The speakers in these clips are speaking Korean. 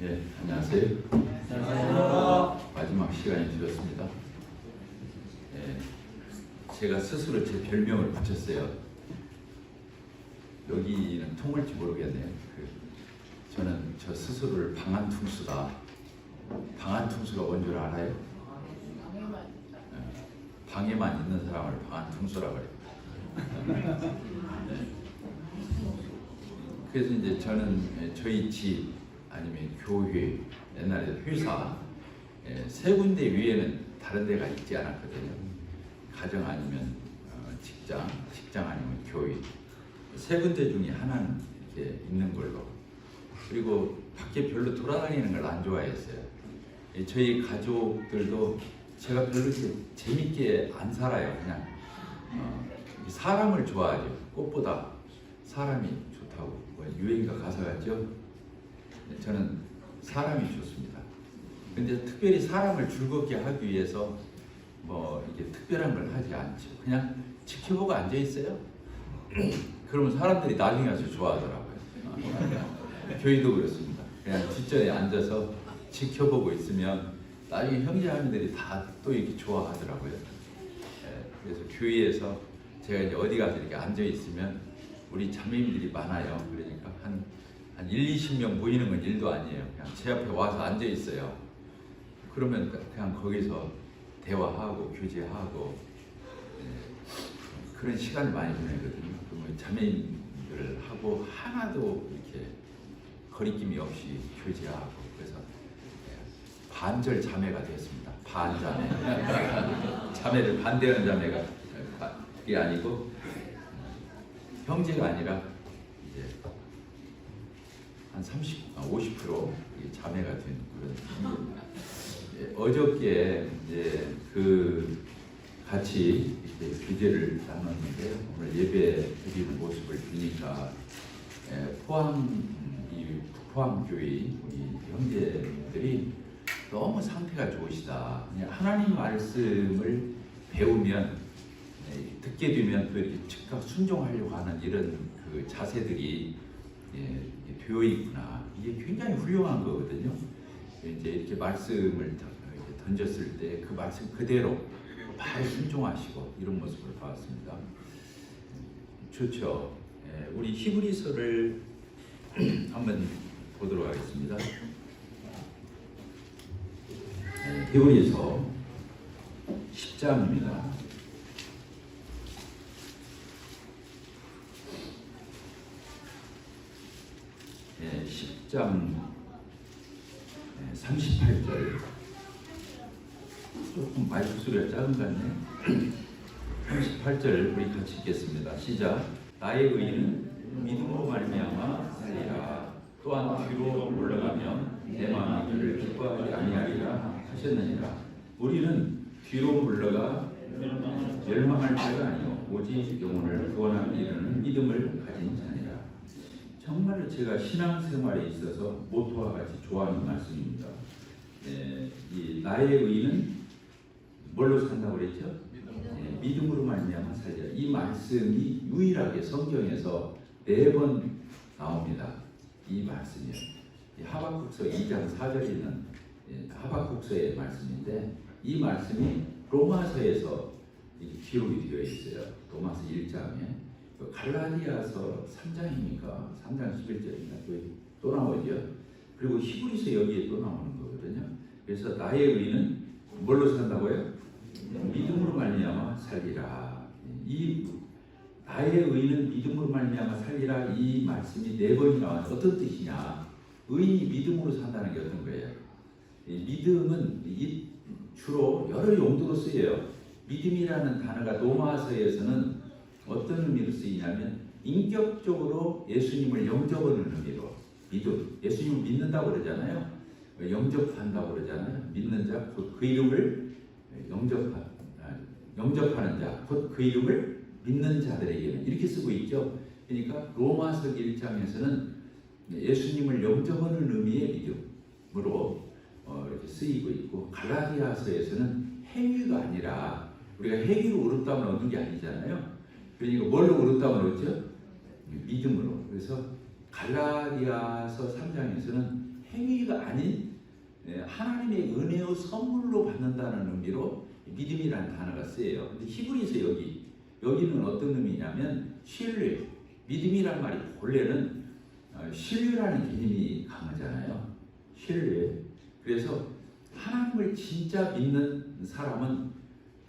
예, 안녕하세요. 안녕하세요. 마지막 시간이 되었습니다. 예, 제가 스스로 제 별명을 붙였어요. 여기는 통할지 모르겠네요. 저는 저 스스로를 방한퉁수다. 방한퉁수가 뭔 줄 알아요? 방에만 있는 사람을 방한퉁수라고 해요. 네. 그래서 이제 저는 저희 집 아니면 교회, 옛날에 회사 세 군데 위에는 다른 데가 있지 않았거든요. 가정 아니면 직장 아니면 교회 세 군데 중에 하나는 이렇게 있는 걸로. 그리고 밖에 별로 돌아다니는 걸 안 좋아했어요. 저희 가족들도 제가 별로 재밌게 안 살아요. 그냥 사람을 좋아하죠. 꽃보다 사람이 좋다고. 유행가 가사 같죠? 저는 사람이 좋습니다. 근데 특별히 사람을 즐겁게 하기 위해서 뭐 이게 특별한 걸 하지 않죠. 그냥 지켜보고 앉아 있어요. 그러면 사람들이 나중에 와서 좋아하더라고요. 교회도 그렇습니다. 그냥 뒷전에 앉아서 지켜보고 있으면 나중에 형제자매들이 다 또 이렇게 좋아하더라고요. 그래서 교회에서 제가 이제 어디 가서 이렇게 앉아 있으면 우리 자매님들이 많아요. 그러니까 한 20명 보이는 건 일도 아니에요. 그냥 제 앞에 와서 앉아 있어요. 그러면 그냥 거기서 대화하고 교제하고 그런 시간을 많이 보내거든요. 그러면 자매님들하고 하나도 이렇게 거리낌이 없이 교제하고 그래서 반절 자매가 됐습니다. 반자매. 자매를 반대하는 자매가 그게 아니고 형제가 아니라 이제 한 50% 자매가 된 그런 어저께 이제 같이 이렇게 교제를 나눴는데요. 오늘 예배 드리는 모습을 보니까 포항교회 우리 형제들이 너무 상태가 좋으시다. 그냥 하나님 말씀을 배우면 듣게 되면 또 이렇게 즉각 순종하려고 하는 이런 그 자세들이 되어 있구나. 이게 굉장히 훌륭한 거거든요. 이제 이렇게 말씀을 던졌을 때 그 말씀 그대로 바로 순종하시고 이런 모습을 봤습니다. 좋죠. 우리 히브리서를 한번 보도록 하겠습니다. 히브리서 10장입니다. 10장 38절. 조금 마이크 소리가 작은 것 같네. 38절 우리 같이 읽겠습니다. 시작. 나의 의인은 믿음으로 말미암아 살리라. 또한 뒤로 물러가면 내 마음이 그를 기뻐하지 아니하리라 하셨느니라. 우리는 뒤로 물러가 멸망할 자가 아니요 오직 영혼을 구원하는 이르는 믿음을 가진 자니라. 정말로 제가 신앙생활에 있어서 모토와 같이 좋아하는 말씀입니다. 이 나의 의인은 뭘로 산다고 그랬죠? 믿음으로 말미암아 살리라. 이 말씀이 유일하게 성경에서 4번 나옵니다. 이 말씀이요. 하박국서 2장 4절에 있는 하박국서의 말씀인데 이 말씀이 로마서에서 기록이 되어 있어요. 로마서 1장에. 갈라디아서 3장입니까? 3장 11절입니다. 또 나오죠. 그리고 히브리서 여기에 또 나오는 거거든요. 그래서 나의 의는 뭘로 산다고요? 믿음으로 말미암아 살리라. 이 나의 의는 믿음으로 말미암아 살리라. 이 말씀이 4번이 나와서 어떤 뜻이냐? 의인이 믿음으로 산다는 게 어떤 거예요? 믿음은 주로 여러 용도로 쓰여요. 믿음이라는 단어가 로마서에서는 어떤 의미로 쓰이냐면 인격적으로 예수님을 영접하는 의미로 믿음. 예수님을 믿는다고 그러잖아요. 영접한다고 그러잖아요. 믿는 자, 곧 그 이름을 영접하는 자, 곧 그 이름을 믿는 자들에게는 이렇게 쓰고 있죠. 그러니까 로마서 1장에서는 예수님을 영접하는 의미의 믿음으로 이렇게 쓰이고 있고 갈라디아서에서는 행위가 아니라 우리가 행위로 의롭다함을 얻는 게 아니잖아요. 그러니까 뭘로 의롭다함을 얻죠? 믿음으로. 그래서 갈라디아서 3장에서는 행위가 아닌 하나님의 은혜의 선물로 받는다는 의미로 믿음이라는 단어가 쓰여요. 근데 히브리서 여기는 어떤 의미냐면 신뢰. 믿음이란 말이 본래는 신뢰라는 개념이 강하잖아요. 신뢰. 그래서 하나님을 진짜 믿는 사람은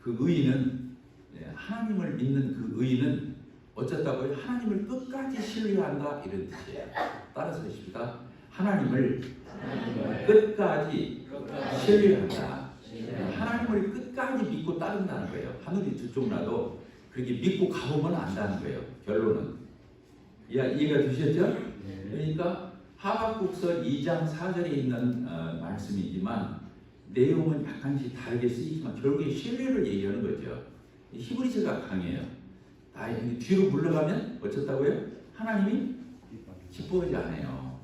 그 의인은 하나님을 믿는 그 의인은 어쩌다고요? 하나님을 끝까지 신뢰한다 이런 뜻이에요. 따라서 하십니다. 하나님을 끝까지 신뢰한다. 하나님을 끝까지 믿고 따른다는 거예요. 하늘이 들쪽나도 그렇게 믿고 가보면 안다는 거예요. 결론은. 이해가 되셨죠? 그러니까 하박국서 2장 4절에 있는 말씀이지만 내용은 약간씩 다르게 쓰이지만 결국에 신뢰를 얘기하는 거죠. 히브리서가 강해요. 뒤로 물러가면 어쩌다고요? 하나님이 기뻐하지 않아요.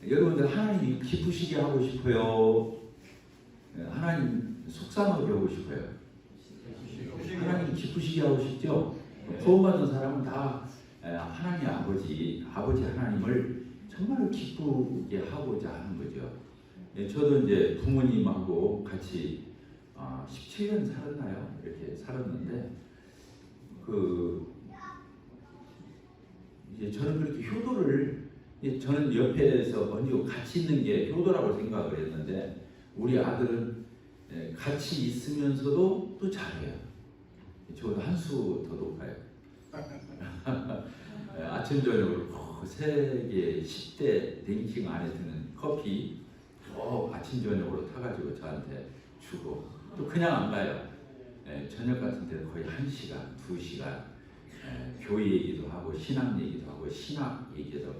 여러분들 하나님이 기쁘시게 하고 싶어요? 하나님 속상하게 하고 싶어요? 하나님 기쁘시게 하고 싶죠? 구원받은 사람은 다 하나님 아버지 하나님을 정말로 기쁘게 하고자 하는 거죠. 저도 이제 부모님하고 같이 17년 살았나요? 이렇게 살았는데 이제 저는 그렇게 효도를 저는 옆에서 먼저 같이 있는 게 효도라고 생각을 했는데 우리 아들은 같이 있으면서도 또 잘해요. 저보다 한 수 더 높아요. 아침 저녁으로 세계 10대 랭킹 안에 드는 커피 아침 저녁으로 타가지고 저한테 주고 또 그냥 안 가요. 저녁 같은 데는 거의 1시간, 2시간 교회 얘기도 하고 신학 얘기도 하고 신학 얘기도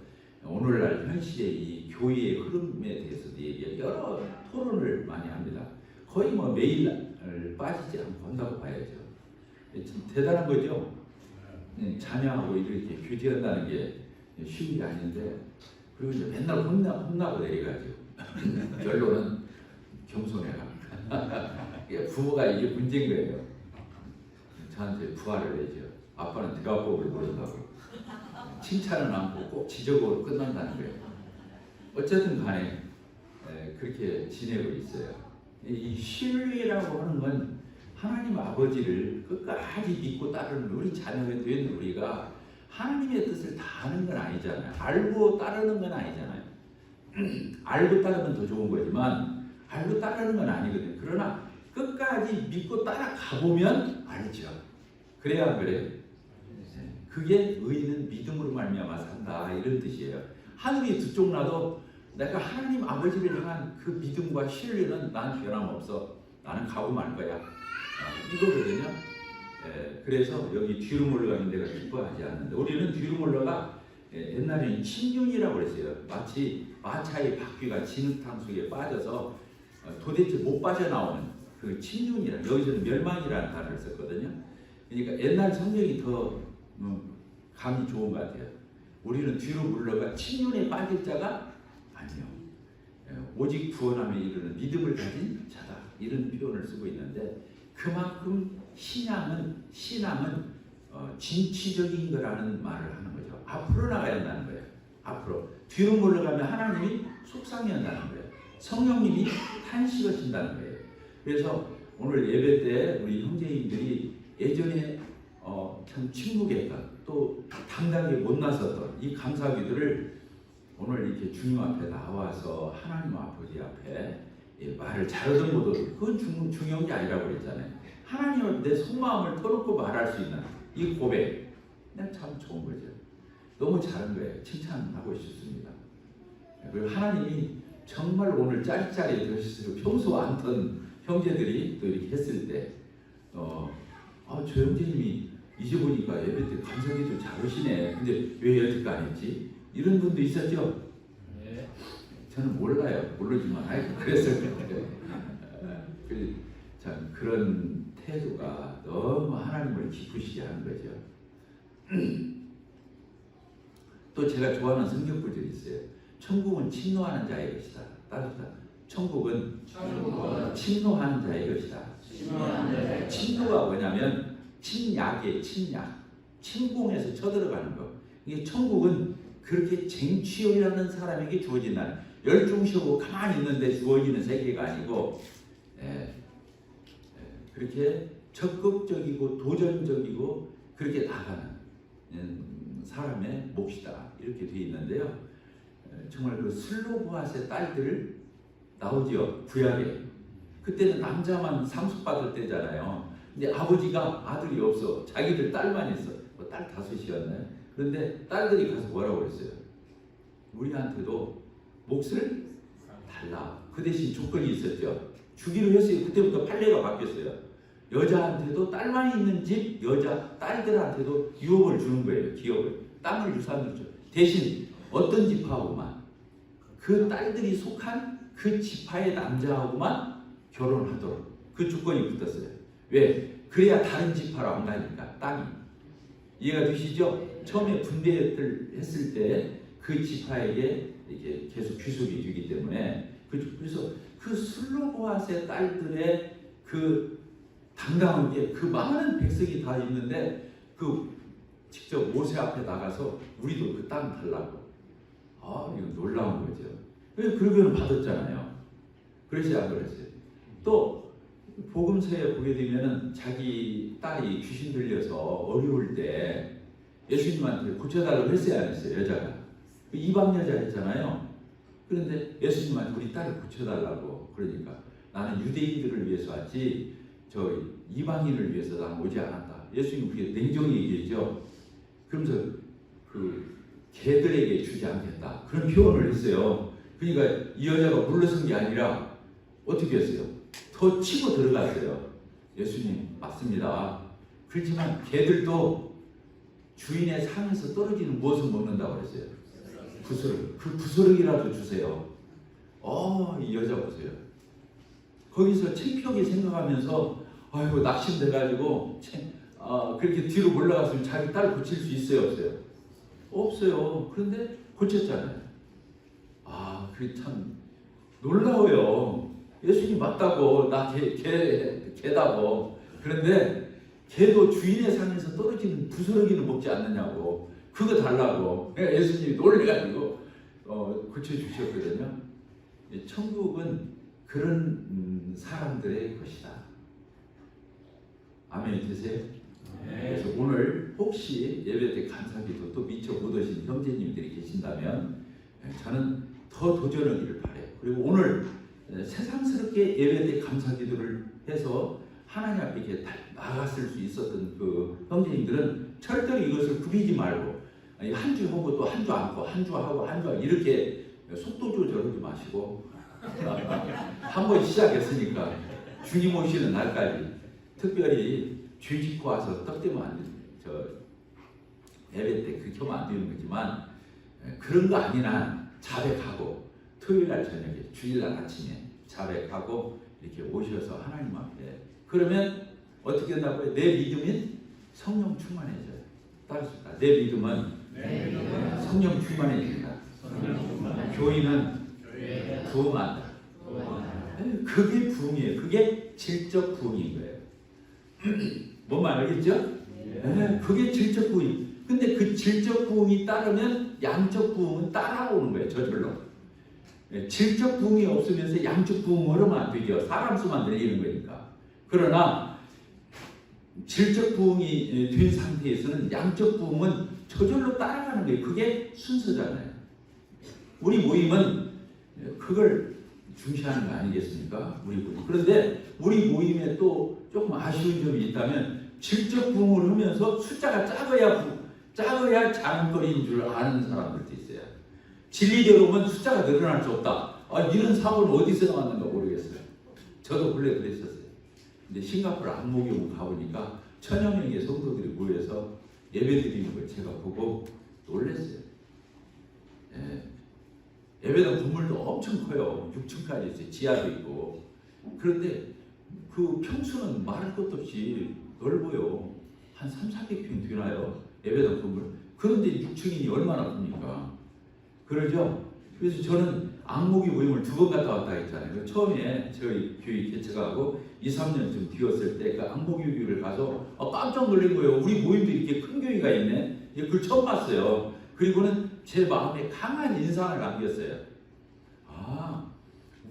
오늘날 현실의 이 교회의 흐름에 대해서도 얘기해요. 여러 토론을 많이 합니다. 거의 뭐 매일 빠지지 않고 한다고 봐야죠. 참 대단한 거죠. 자녀하고 이렇게 교제한다는 게 쉬운 게 아닌데 그리고 이제 맨날 혼나고 내려가죠. 결론은 겸손해라. 부모가 이게 문제인 거예요. 저한테 부활을 내죠. 아빠는 대화법을 모른다고. 칭찬은 않고 꼭 지적으로 끝난다는 거예요. 어쨌든 간에 그렇게 지내고 있어요. 이 신뢰라고 하는 건 하나님 아버지를 끝까지 믿고 따르는 우리 자녀가 된 우리가 하나님의 뜻을 다 아는 건 아니잖아요. 알고 따르는 건 아니잖아요. 알고 따르면 더 좋은 거지만 알고 따르는 건 아니거든요. 그러나 끝까지 믿고 따라가 보면 알죠. 그래야 안 그래요? 그게 의인은 믿음으로 말미암아 산다 이런 뜻이에요. 하늘이 두쪽나도 내가 하나님 아버지를 향한 그 믿음과 신뢰는 난 변함없어. 나는 가고 말 거야. 이거거든요. 그래서 여기 뒤로 물러가면 내가 기뻐하지 않는데 우리는 뒤로 물러가 옛날에는 침륜이라고 그랬어요. 마치 마차의 바퀴가 진흙탕 속에 빠져서 도대체 못 빠져나오는 그 침륜이라 여기서는 멸망이라는 단어를 썼거든요. 그러니까 옛날 성경이 더 감이 좋은 것 같아요. 우리는 뒤로 물러가 침륜에 빠질 자가 아니요. 오직 구원함에 이르는 믿음을 가진 자다. 이런 표현을 쓰고 있는데 그만큼 신앙은 진취적인 거라는 말을 하는 거죠. 앞으로 나가야 한다는 거예요. 앞으로. 뒤로 물러가면 하나님이 속상해한다는 거예요. 성령님이 탄식하신다는 거예요. 그래서 오늘 예배 때 우리 형제님들이 예전에 참 침묵했던 또 당당하게 못 나섰던 이 감사기도를 오늘 이렇게 주님 앞에 나와서 하나님 아버지 앞에 말을 잘하든 못하든 그건 중요한 게 아니라고 그랬잖아요. 하나님은 내 속마음을 터놓고 말할 수 있는 이 고백 참 좋은 거죠. 너무 잘한 거예요. 칭찬하고 싶습니다. 그리고 하나님이 정말 오늘 짜릿짜릿 하셨어요. 평소 않던 형제들이 또 이렇게 했을 때 저 형제님이 이제 보니까 예배 때 감사기도 잘하시네. 근데 왜 여태껏 안 했지? 이런 분도 있었죠? 네. 저는 몰라요. 모르지만 그랬을 거예요. 참 그런 태도가 너무 하나님을 기쁘시게 하는 거죠. 또 제가 좋아하는 성경 구절이 있어요. 천국은 침노하는 자의 것이다. 따뜻다. 천국은 침노하는 자의 것이다. 침노가 뭐냐면 침략이에요. 침략. 침공해서 쳐들어가는 거. 이게 천국은 그렇게 쟁취하려는 사람에게 주어진다는 열중시하고 가만히 있는데 주어지는 세계가 아니고 그렇게 적극적이고 도전적이고 그렇게 나가는 사람의 몫이다 이렇게 되어 있는데요. 정말 그 슬로보아스의 딸들 나오죠. 구약에. 그때는 남자만 상속받을 때잖아요. 근데 아버지가 아들이 없어. 자기들 딸만 있어. 뭐 딸 5이었나요? 그런데 딸들이 가서 뭐라고 했어요? 우리한테도 몫을 달라. 그 대신 조건이 있었죠. 주기로 했어요. 그때부터 판례가 바뀌었어요. 여자한테도 딸만 있는 집 여자 딸들한테도 유업을 주는 거예요. 기업을. 땅을 유산으로 줘. 대신 어떤 지파하고만 그 딸들이 속한 그 지파의 남자하고만 결혼하도록 그 조건이 붙었어요. 왜? 그래야 다른 지파로 안 가니까 땅이. 이해가 되시죠? 처음에 분배를 했을 때 그 지파에게 이게 계속 귀속이 되기 때문에 그래서 그 슬로보아스의 딸들의 그 당당한 게 그 많은 백성이 다 있는데 그 직접 모세 앞에 나가서 우리도 그 땅 달라고. 아 이거 놀라운 거죠. 그러고는 받았잖아요. 그러지 안 그랬어요. 또 복음서에 보게 되면은 자기 딸이 귀신 들려서 어려울 때 예수님한테 고쳐달라고 했어요, 안 했어요? 여자가 이방 여자 했잖아요. 그런데 예수님한테 우리 딸을 고쳐달라고. 그러니까 나는 유대인들을 위해서 왔지 저 이방인을 위해서 나는 오지 않았다. 예수님 그게 냉정히 얘기했죠. 그러면서 그 개들에게 주지 않겠다 그런 표현을 했어요. 그러니까 이 여자가 물러선 게 아니라 어떻게 했어요? 더 치고 들어갔어요. 예수님 맞습니다. 그렇지만 개들도 주인의 상에서 떨어지는 무엇을 먹는다고 그랬어요? 부스러기. 그 부스러기라도 주세요. 이 여자 보세요. 거기서 창피하게 생각하면서 아이고 낙심돼가지고 그렇게 뒤로 올라갔으면 자기 딸 고칠 수 있어요, 없어요? 없어요. 그런데 고쳤잖아요. 그게 참 놀라워요. 예수님 맞다고 나 개다고. 그런데 개도 주인의 상에서 떨어지는 부스러기는 먹지 않느냐고. 그거 달라고. 예수님이 놀래가지고 고쳐주셨거든요. 천국은 그런 사람들의 것이다. 아멘 되세요? 그래서 오늘 혹시 예배 때 감사기도 또 미처 못 오신 형제님들이 계신다면 저는 더 도전하기를 바래요. 그리고 오늘 세상스럽게 예배 때 감사기도를 해서 하나님 앞에 이렇게 나갔을 수 있었던 그 형제님들은 절대로 이것을 구비지 말고 한 주 하고 또 한 주 안고 한 주 하고 한 주 하고 이렇게 속도 조절하지 마시고 한 번 시작했으니까 주님 오시는 날까지 특별히 죄 짓고 와서 떡대면 안 됩니다. 저 예배 때 그렇게 하면 안 되는 거지만 그런 거 아니나 자백하고 토요일날 저녁에 주일날 아침에 자백하고 이렇게 오셔서 하나님 앞에 그러면 어떻게 된다고요? 내 믿음은 성령 충만해져요. 따르십니다. 내 믿음은 성령 충만해진다. 교인은 부흥한다. 그게 부흥이에요. 그게 질적 부흥인 거예요. 뭔 말 알겠죠? 그게 질적 부흥. 근데 그 질적 부흥이 따르면 양적 부흥은 따라오는 거예요. 저절로. 질적 부흥이 없으면서 양적 부흥을 하면 안 되죠. 사람 수만 늘리는 거니까. 그러나 질적 부흥이 된 상태에서는 양적 부흥은 저절로 따라가는 거예요. 그게 순서잖아요. 우리 모임은 그걸 중시하는 거 아니겠습니까? 우리 모임. 그런데 우리 모임에 또 조금 아쉬운 점이 있다면 질적 부흥을 하면서 숫자가 작아야 장거리인 줄 아는 사람들도 있어요. 진리대로면 숫자가 늘어날 수 없다. 이런 사고는 어디서 나왔는가 모르겠어요. 저도 원래 그랬었어요. 근데 싱가포르 안목욕을 가보니까 1000여 명의 성도들이 모여서 예배드리는 걸 제가 보고 놀랐어요. 예배당 건물도 엄청 커요. 6층까지 있어요. 지하도 있고. 그런데 그 평수는 말할 것도 없이 넓어요. 한 300~400평 되나요? 예배당 건물. 그런데 6층이니 얼마나 큽니까? 그러죠? 그래서 저는 안목이 모임을 2번 갔다 왔다 했잖아요. 처음에 저희 교회 개척하고 2~3년쯤 뒤었을 때 그 안목이 교회를 가서 깜짝 놀란 거예요. 우리 모임도 이렇게 큰 교회가 있네. 그걸 처음 봤어요. 그리고는 제 마음에 강한 인상을 남겼어요.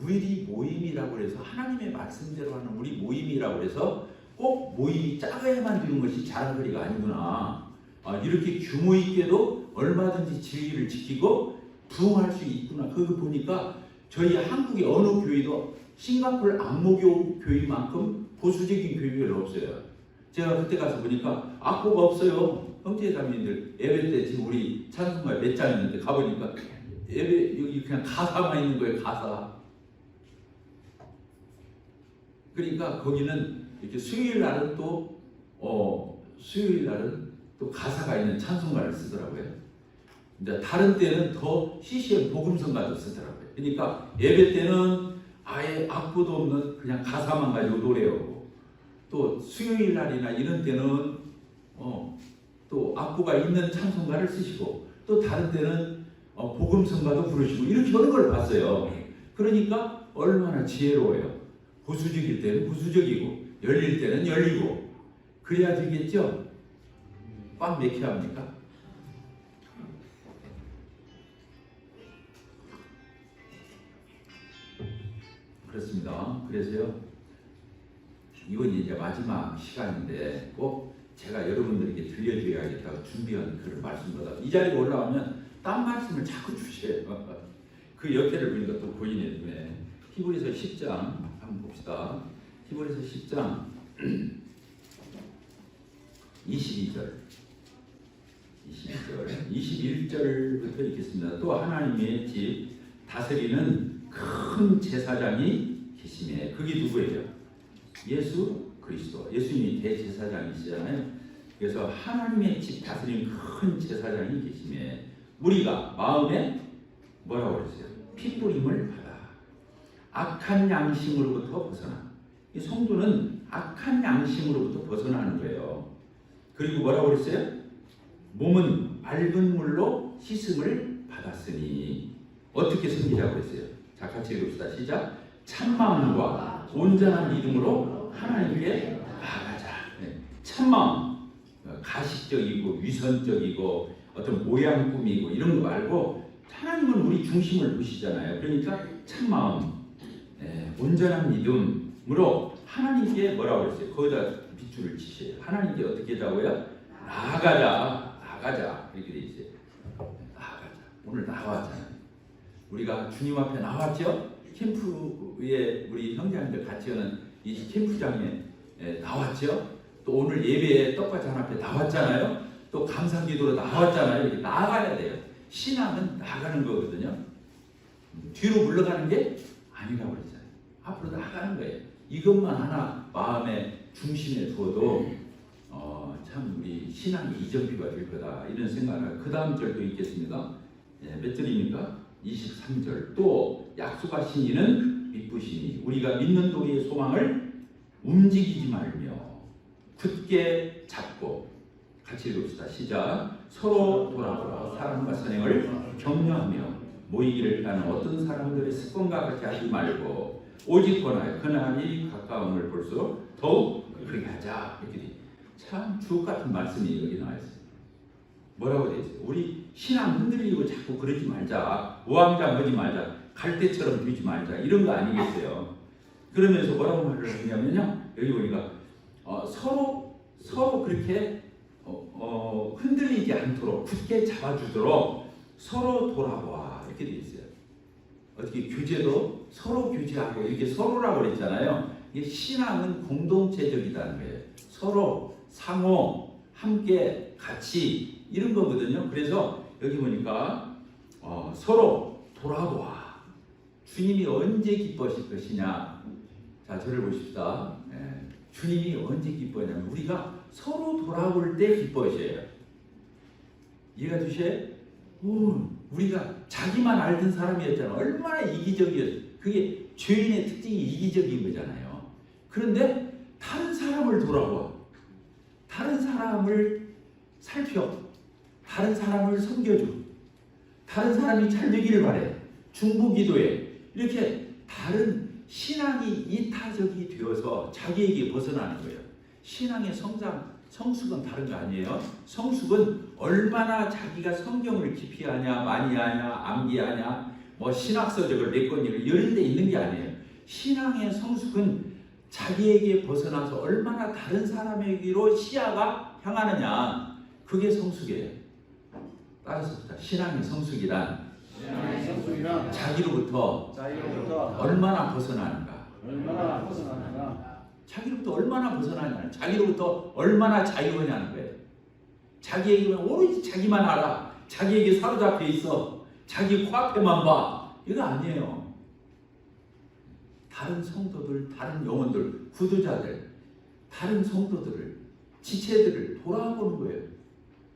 우리 모임이라고 해서 하나님의 말씀대로 하는 우리 모임이라고 해서 꼭 모임이 작아야만 되는 것이 자랑거리가 아니구나. 이렇게 규모 있게도 얼마든지 진리를 지키고 부흥할 수 있구나. 그거 보니까 저희 한국의 어느 교회도 싱가포르 안모교 교회만큼 보수적인 교회가 없어요. 제가 그때 가서 보니까 악보가 없어요. 형제자매님들 예배 때 지금 우리 찬송가 몇 장 있는데 가보니까 예배 여기 그냥 가사만 있는 거예요. 가사. 그러니까 거기는 이렇게 수요일 날은 또 가사가 있는 찬송가를 쓰더라고요. 이제 다른 때는 더 CCM 복음성가도 쓰더라고요. 그러니까 예배 때는 아예 악보도 없는 그냥 가사만 가지고 노래하고, 또 수요일 날이나 이런 때는 또 악보가 있는 찬송가를 쓰시고, 또 다른 때는 복음성가도 부르시고 이렇게 하는 걸 봤어요. 그러니까 얼마나 지혜로워요. 보수적일 때는 보수적이고 열릴 때는 열리고 그래야 되겠죠? 꽉 맥혀야 합니까? 그렇습니다. 그래서요, 이번 이제 마지막 시간인데 꼭 제가 여러분들에게 들려드려야겠다고 준비한 그런 말씀보다 이 자리에 올라오면 딴 말씀을 자꾸 주셔요. 그 옆에를 보니까 또 보이네 눈에. 히브리서 10장 한번 봅시다. 히브리서 10장 22절 21절부터 읽겠습니다. 또 하나님의 집 다스리는 큰 제사장이 계시네. 그게 누구예요? 예수 그리스도. 예수님이 대제사장이시잖아요. 그래서 하나님의 집 다스리는 큰 제사장이 계시네. 우리가 마음에 뭐라고 그랬어요? 핏부림을 받아 악한 양심으로부터 벗어나. 이 성도는 악한 양심으로부터 벗어나는 거예요. 그리고 뭐라고 그랬어요? 몸은 맑은 물로 씻음을 받았으니 어떻게 섬기자고 그랬어요? 자, 같이 읽읍시다. 시작. 참마음과 온전한 믿음으로 하나님께 나아가자. 네. 참마음, 가식적이고 위선적이고 어떤 모양 꾸미고 이런 거 말고 하나님은 우리 중심을 보시잖아요. 그러니까 참마음, 온전한 믿음으로 하나님께 뭐라고 그랬어요? 거기다 빗줄을 치세요. 하나님께 어떻게 하자고요? 나아가자. 이렇게 돼 있어요. 나아가자. 오늘 나왔잖아요. 우리가 주님 앞에 나왔죠? 캠프에 우리 형제님들 같이 하는 이 캠프장에 나왔죠? 또 오늘 예배에 떡과 잔 앞에 나왔잖아요? 또 감사기도로 나왔잖아요. 이렇게 나아가야 돼요. 신앙은 나가는 거거든요. 뒤로 물러가는 게 아니라고 그랬잖아요. 앞으로 나가는 거예요. 이것만 하나 마음의 중심에 두어도 참 우리 신앙이 이정표가 될 거다 이런 생각을. 그 다음 절도 읽겠습니다. 몇 절입니까? 23절. 또 약속하신 이는 믿으시니 우리가 믿는 도리의 소망을 움직이지 말며 굳게 잡고, 같이 읽읍시다. 시작. 서로 돌아보라. 사랑과 선행을 격려하며 모이기를 피하는 어떤 사람들의 습관과 같이 하지 말고 오직 권하여 그날이 가까움을 볼수록 더욱 그렇게 하자. 이렇게 참 주옥 같은 말씀이 여기 나와 있어요. 뭐라고 되어 있어요? 우리 신앙 흔들리고 자꾸 그러지 말자. 우왕좌왕하지 말자. 갈대처럼 되지 말자. 이런 거 아니겠어요? 그러면서 뭐라고 말을 했냐면요. 여기 보니까 서로 그렇게 흔들리지 않도록 굳게 잡아주도록 서로 돌아와. 이렇게 되어 있어요. 어떻게 교제도 서로 교제하고 이렇게 서로라고 그랬잖아요. 이게 신앙은 공동체적이라는 거예요. 서로 상호 함께 같이 이런 거거든요. 그래서 여기 보니까 서로 돌아보아. 주님이 언제 기뻐하실 것이냐. 자, 저를 보십시다. 주님이 언제 기뻐하냐면 우리가 서로 돌아볼 때 기뻐하셔요. 이해가 되셔요? 우리가 자기만 알던 사람이었잖아. 얼마나 이기적이었어. 그게 죄인의 특징이 이기적인 거잖아요. 그런데 다른 사람을 돌아봐. 다른 사람을 살펴. 다른 사람을 섬겨줘. 다른 사람이 잘 되기를 바래. 중보기도해. 이렇게 다른 신앙이 이타적이 되어서 자기에게 벗어나는 거예요. 신앙의 성숙은 다른 거 아니에요. 성숙은 얼마나 자기가 성경을 깊이 하냐, 많이 하냐, 암기하냐, 뭐 신학서적을 메꿔 이런 데 있는 게 아니에요. 신앙의 성숙은 자기에게 벗어나서 얼마나 다른 사람에게로 시야가 향하느냐, 그게 성숙이에요. 따라서 신앙의 성숙이란 자기로부터 얼마나 벗어나는가. 자기로부터 얼마나 벗어나냐, 자기로부터 얼마나 자유하냐는 거예요. 자기에게만 오로지 자기만 알아, 자기에게 사로잡혀 있어, 자기 코앞에만 봐, 이거 아니에요. 다른 성도들, 다른 영혼들, 구도자들, 다른 성도들을, 지체들을 돌아보는 거예요.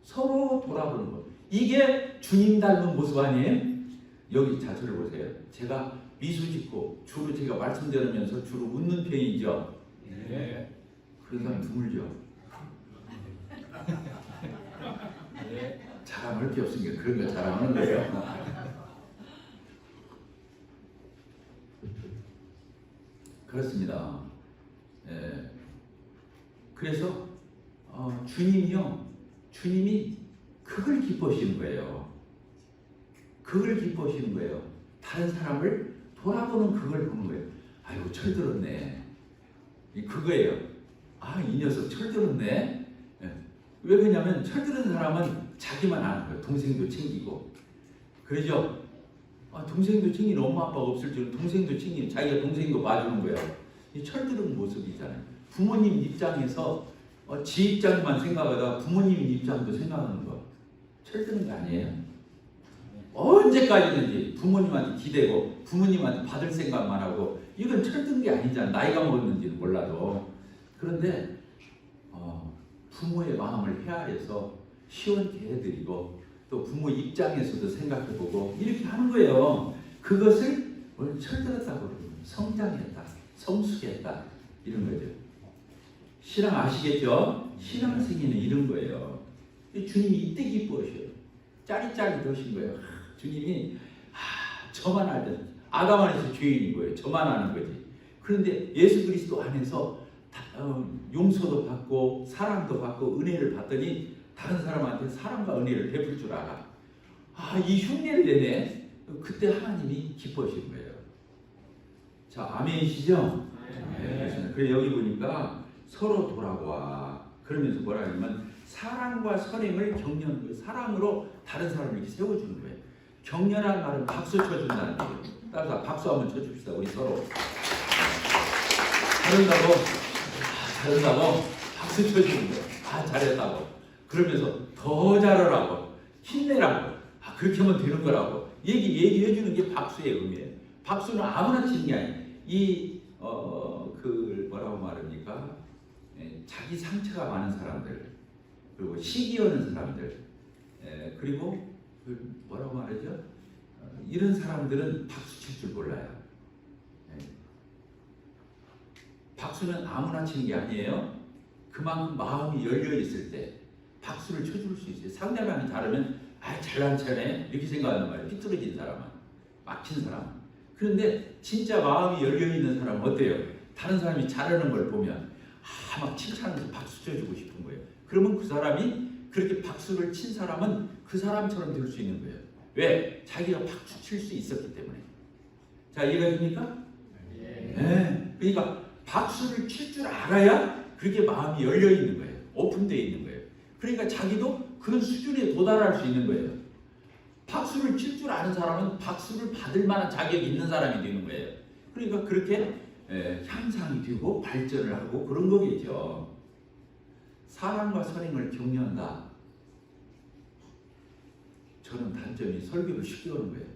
서로 돌아보는 거. 이게 주님 닮은 모습 아니에요? 여기 자체를 보세요. 제가 미소 짓고 주로 제가 말씀 들으면서 주로 웃는 편이죠. 네. 그런 사람 드물죠. 자랑할 게 없으니까 그런 거 자랑하는 거예요. 그렇습니다. 예. 그래서 주님이 그걸 기뻐하시는 거예요. 그걸 기뻐하시는 거예요. 다른 사람을 돌아보는 그걸 보는 거예요. 아이고 철들었네. 그거예요. 아, 이 녀석 철들었네. 예. 왜 그러냐면 철들은 사람은 자기만 아는 거예요. 동생도 챙기고. 그러죠? 동생도 챙기는 엄마 아빠가 없을 줄은 동생도 챙기는, 자기가 동생도 봐주는 거예요. 이 철들은 모습이잖아요. 부모님 입장에서 지 입장만 생각하다가 부모님 입장도 생각하는 거. 철드는 게 아니에요. 언제까지든지 부모님한테 기대고 부모님한테 받을 생각만 하고, 이건 철든 게 아니잖아. 나이가 먹었는지는 몰라도. 그런데 부모의 마음을 헤아려서 시원케 해드리고 또 부모 입장에서도 생각해보고 이렇게 하는 거예요. 그것을 오늘 철들었다고 그러는 거예요. 성장했다, 성숙했다, 이런 거죠. 신앙 아시겠죠? 신앙생이는 이런 거예요. 주님이 이때 기뻐하셔요. 짜릿짜릿하신 거예요. 주님이 저만 알던, 아담 안에서 죄인인 거예요. 저만 아는 거지. 그런데 예수 그리스도 안에서 용서도 받고 사랑도 받고 은혜를 받더니 다른 사람한테 사랑과 은혜를 베풀 줄 알아. 이 흉내를 내네. 그때 하나님이 기뻐하시는 거예요. 자, 아멘이시죠? 네. 그래 여기 보니까 서로 돌아와. 그러면서 뭐라 하냐면 사랑과 선행을 격려하는 거예요. 사랑으로 다른 사람을 이렇게 세워주는 거예요. 격려란 말은 박수 쳐준다는 거예요. 따라서 박수 한번 쳐줍시다. 우리 서로. 잘한다고 박수 쳐주는 거예요. 잘했다고. 그러면서 더 잘하라고, 힘내라고, 그렇게 하면 되는 거라고 얘기해 주는 게 박수의 의미예요. 박수는 아무나 치는 게 아니에요. 뭐라고 말합니까? 자기 상처가 많은 사람들, 그리고 시기하는 사람들, 그리고 뭐라고 말하죠? 이런 사람들은 박수 칠 줄 몰라요. 박수는 아무나 치는 게 아니에요. 그만큼 마음이 열려 있을 때 박수를 쳐줄 수 있어요. 상대방이 잘하면 잘난 척네 이렇게 생각하는 말이에요. 삐뚤어진 사람은, 막힌 사람. 그런데 진짜 마음이 열려 있는 사람은 어때요? 다른 사람이 잘하는 걸 보면 막 칭찬해서 박수 쳐주고 싶은 거예요. 그러면 그 사람이, 그렇게 박수를 친 사람은 그 사람처럼 될 수 있는 거예요. 왜? 자기가 박수 칠 수 있었기 때문에. 자, 이해가 됩니까? 네. 그러니까 박수를 칠 줄 알아야 그렇게 마음이 열려 있는 거예요. 오픈되어 있는 거예요. 그러니까 자기도 그런 수준에 도달할 수 있는 거예요. 박수를 칠 줄 아는 사람은 박수를 받을 만한 자격이 있는 사람이 되는 거예요. 그러니까 그렇게 향상이 되고 발전을 하고 그런 거겠죠. 사랑과 선행을 격려한다. 저는 단점이 설교를 쉽게 하는 거예요.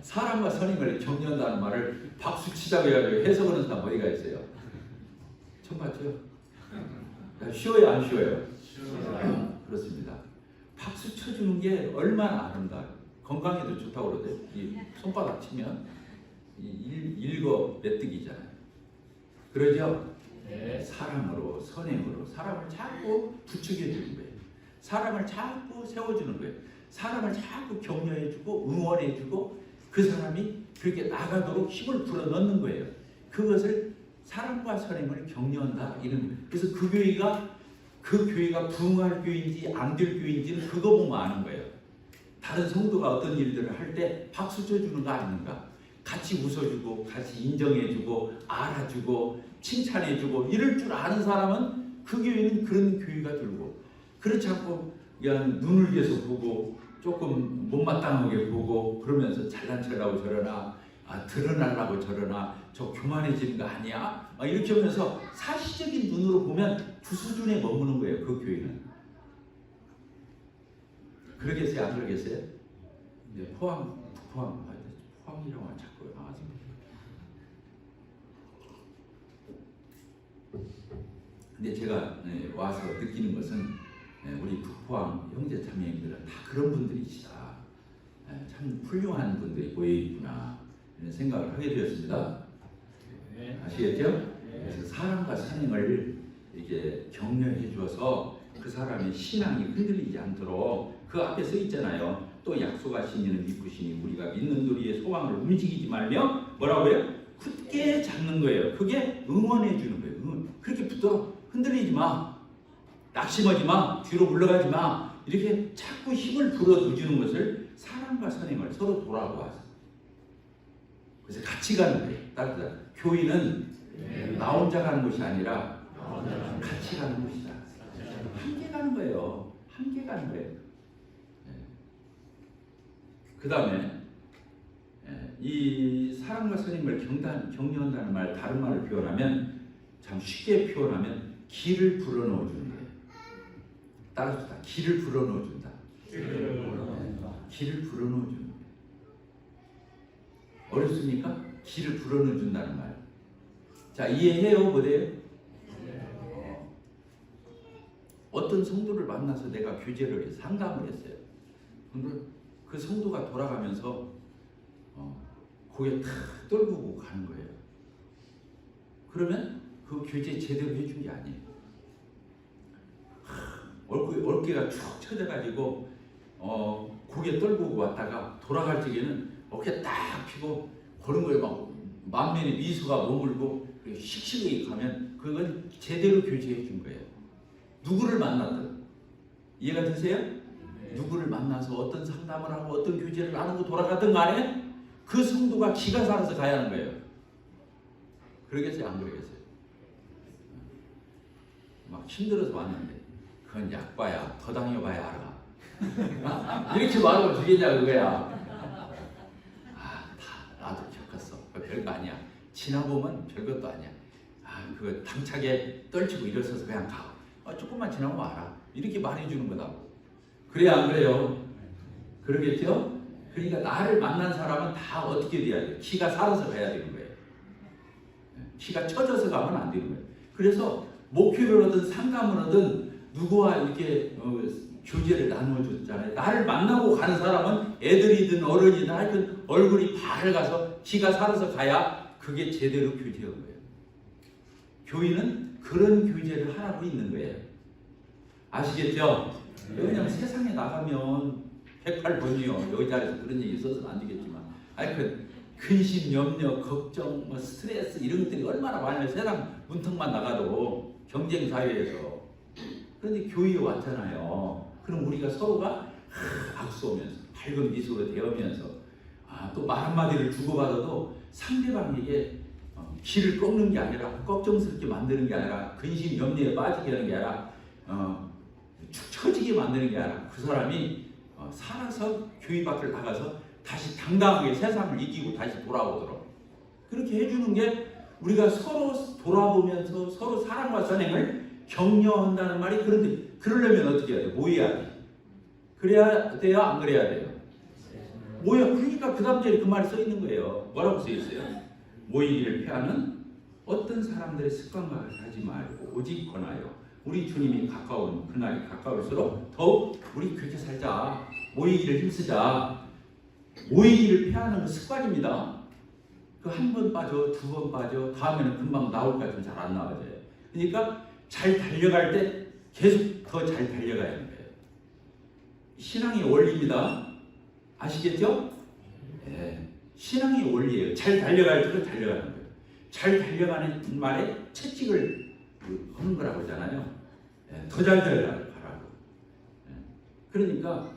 사랑과 선행을 격려한다는 말을 박수 치자고 해가지고 해석하는 사람 어디가 있어요? 처음 봤죠? 쉬워요, 안 쉬워요? 그렇습니다. 박수 쳐주는 게 얼마나 아름다워요. 건강에도 좋다고 그러죠. 이 손바닥 치면 일거 메뚜기잖아요. 그러죠? 네. 사랑으로, 선행으로 사람을 자꾸 부추겨주는 거예요. 사람을 자꾸 세워주는 거예요. 사람을 자꾸 격려해주고 응원해주고 그 사람이 그렇게 나가도록 힘을 불어넣는 거예요. 그것을 사랑과 선행을 격려한다. 그래서 그 교회가 부흥할 교회인지 안 될 교회인지는 그거 보면 아는 거예요. 다른 성도가 어떤 일들을 할 때 박수 쳐주는 거 아닙니까? 같이 웃어주고 같이 인정해주고 알아주고 칭찬해주고 이럴 줄 아는 사람은 그 교회는 그런 교회가 들고, 그렇지 않고 그냥 눈을 계속 보고 조금 못마땅하게 보고 그러면서 잘난 척하고 저러나 드러나려고 저러나 저 교만해지는 거 아니야? 이렇게 하면서 사실적인 눈으로 보면 그 수준에 머무는 거예요. 그 교회는. 그러겠어요? 안 그러겠어요? 이제 포항이라고 자꾸 나왔습니다. 근데 제가 와서 느끼는 것은 우리 북포항 형제 자매님들은 다 그런 분들이시다. 참 훌륭한 분들이 모여있구나 이런 생각을 하게 되었습니다. 아시겠죠? 그래서 사랑과 선행을 이렇게 격려해 주어서 그 사람의 신앙이 흔들리지 않도록 그 앞에 써 있잖아요. 또 약속하신 이는 믿으시니 우리가 믿는 도리의 소망을 움직이지 말며 뭐라고요? 굳게 잡는 거예요. 그게 응원해 주는 거예요. 그렇게 붙들어 흔들리지 마, 낙심하지 마, 뒤로 물러가지 마, 이렇게 자꾸 힘을 불어주는 것을 사랑과 선행을 서로 돌아보아서 그래서 같이 가는 거예요. 따뜻하다. 교회는 나 혼자 가는 것이 아니라 같이 가는 것이다. 함께 가는 거예요. 함께 가는 거예요. 그 다음에 이 사랑과 선행을 격려한다는 말, 다른 말을 표현하면, 참 쉽게 표현하면 길을 불어넣어 주는 거예요. 따라서 길을 불어넣어 준다. 길을 불어넣어 주는 거예요. 어렵습니까? 길을 불어넣어 준다는 말. 자, 이해해요? 뭐래요? 어떤 성도를 만나서 내가 교제를 해서 상담을 했어요. 근데 그 성도가 돌아가면서 고개 탁 떨구고 가는 거예요. 그러면 그 교제 제대로 해준 게 아니에요. 어깨가 쭉 처져가지고 고개 떨구고 왔다가 돌아갈 적에는 어깨 딱 펴고 그런 거에 막 만면에 미소가 머물고 씩씩하게 가면 그건 제대로 교제해 준 거예요. 누구를 만났든 이해가 되세요? 누구를 만나서 어떤 상담을 하고 어떤 교제를 나누고 돌아가든 간에 그 성도가 기가 살아서 가야 하는 거예요. 그러겠어요? 안 그러겠어요? 막 힘들어서 왔는데 그건 약봐야 더 당해봐야 알아. 이렇게 말하고 주겠냐 그거야. 다 나도 겪었어. 별거 아니야. 지나보면 별것도 아니야. 그거 당차게 떨치고 일어서서 그냥 가. 조금만 지나면 알아. 이렇게 말해주는 거다. 그래야 안 그래요? 그러겠죠? 그러니까 나를 만난 사람은 다 어떻게 돼야 돼? 키가 살아서 가야 되는 거예요. 키가 처져서 가면 안 되는 거예요. 그래서 목표를 얻은 상담을 얻은 누구와 이렇게 교제를 나누어줬잖아요. 나를 만나고 가는 사람은 애들이든 어른이든 하여튼 얼굴이 밝아서 키가 살아서 가야 그게 제대로 교제한 거예요. 교회는 그런 교제를 하라고 있는 거예요. 아시겠죠? 그냥 세상에 나가면 108번이요. 여기 자리에서 그런 얘기 써서는 안 되겠지만, 근심, 염려, 걱정, 스트레스 이런 것들이 얼마나 많아요. 세상 문턱만 나가도 경쟁 사회에서. 그런데 교회에 왔잖아요. 그럼 우리가 서로가 악수하면서 밝은 미소로 대하면서 또 말 한마디를 주고받아도 상대방에게 길을 꺾는 게 아니라 걱정스럽게 만드는 게 아니라 근심, 염려에 빠지게 하는 게 아니라 축 처지게 만드는 게 아니라 그 사람이 살아서 교회 밖을 나가서 다시 당당하게 세상을 이기고 다시 돌아오도록 그렇게 해주는 게 우리가 서로 돌아보면서 서로 사랑과 선행을 격려한다는 말이 그런데 그러려면 어떻게 해야 돼? 모여야 돼. 그래야 돼요? 안 그래야 돼요? 모여. 그러니까 그 다음 절에 그 말이 써 있는 거예요. 뭐라고 써 있어요? 모이기를 피하는 어떤 사람들의 습관과 같이 하지 말고 오직 권하여 우리 주님이 가까운 그날이 가까울수록 더욱 우리 그렇게 살자. 모이기를 힘쓰자. 모이기를 피하는 습관입니다. 그 한 번 빠져, 두 번 빠져, 다음에는 금방 나올 것 같으면 잘 안 나와져요. 그러니까 잘 달려갈 때 계속 더 잘 달려가야 하는 거예요. 신앙의 원리입니다. 아시겠죠? 네. 신앙의 원리예요. 잘 달려갈 때는 달려가는 거예요. 잘 달려가는 말에 채찍을 하는 거라고 하잖아요. 더 잘 달려가라고. 그러니까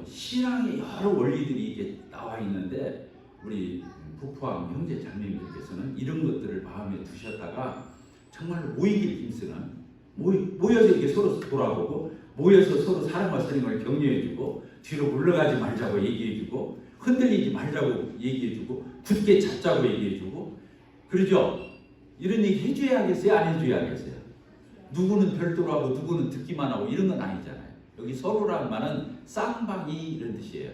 신앙의 여러 원리들이 이게 나와 있는데 우리 부포항 형제 자매님들께서는 이런 것들을 마음에 두셨다가 정말 모이길 힘쓰는 모여서 이렇게 서로 돌아보고 모여서 서로 사랑과 선행을 격려해주고 뒤로 물러가지 말자고 얘기해주고 흔들리지 말자고 얘기해주고 굳게 잡자고 얘기해주고 그러죠? 이런 얘기 해줘야 하겠어요? 안 해줘야 하겠어요? 누구는 별도로 하고 누구는 듣기만 하고 이런 건 아니잖아요. 여기 서로란 말은 쌍방이 이런 뜻이에요.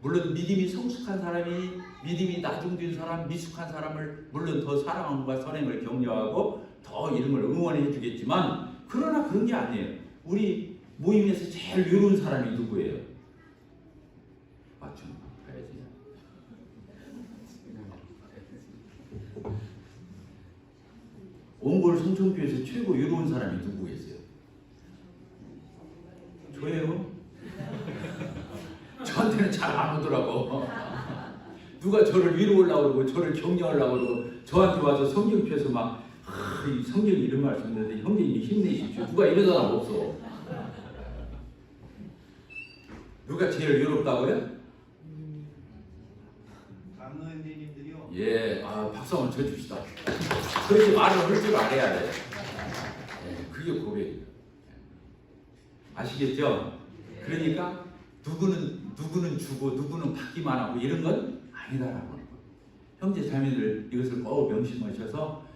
물론 믿음이 성숙한 사람이 믿음이 나중된 사람 미숙한 사람을 물론 더 사랑함과 선행을 격려하고 더 이런 걸 응원해 주겠지만 그러나 그런 게 아니에요. 우리 모임에서 제일 외로운 사람이 누구예요? 맞죠? 가야지. 옹골 성천교에서 최고 외로운 사람이 누구겠어요? 저예요. 저한테는 잘 안 오더라고. 누가 저를 위로하려고 그러고 저를 격려하려고 그러고 저한테 와서 성경 펴서 막 이 성경이 이런 말씀 있는데 형제님 힘내십시오. 누가 이런 사람 없어. 누가 제일 외롭다고요? 장로님들이요. 예, 박수 한번 쳐줍시다. 그렇게 말을 할 줄 알아야 돼. 예, 그게 고백이에요. 아시겠죠? 그러니까 누구는 주고 누구는 받기만 하고 이런 건 아니다라고 하는 거예요. 형제 자매들 이것을 꼭 명심하셔서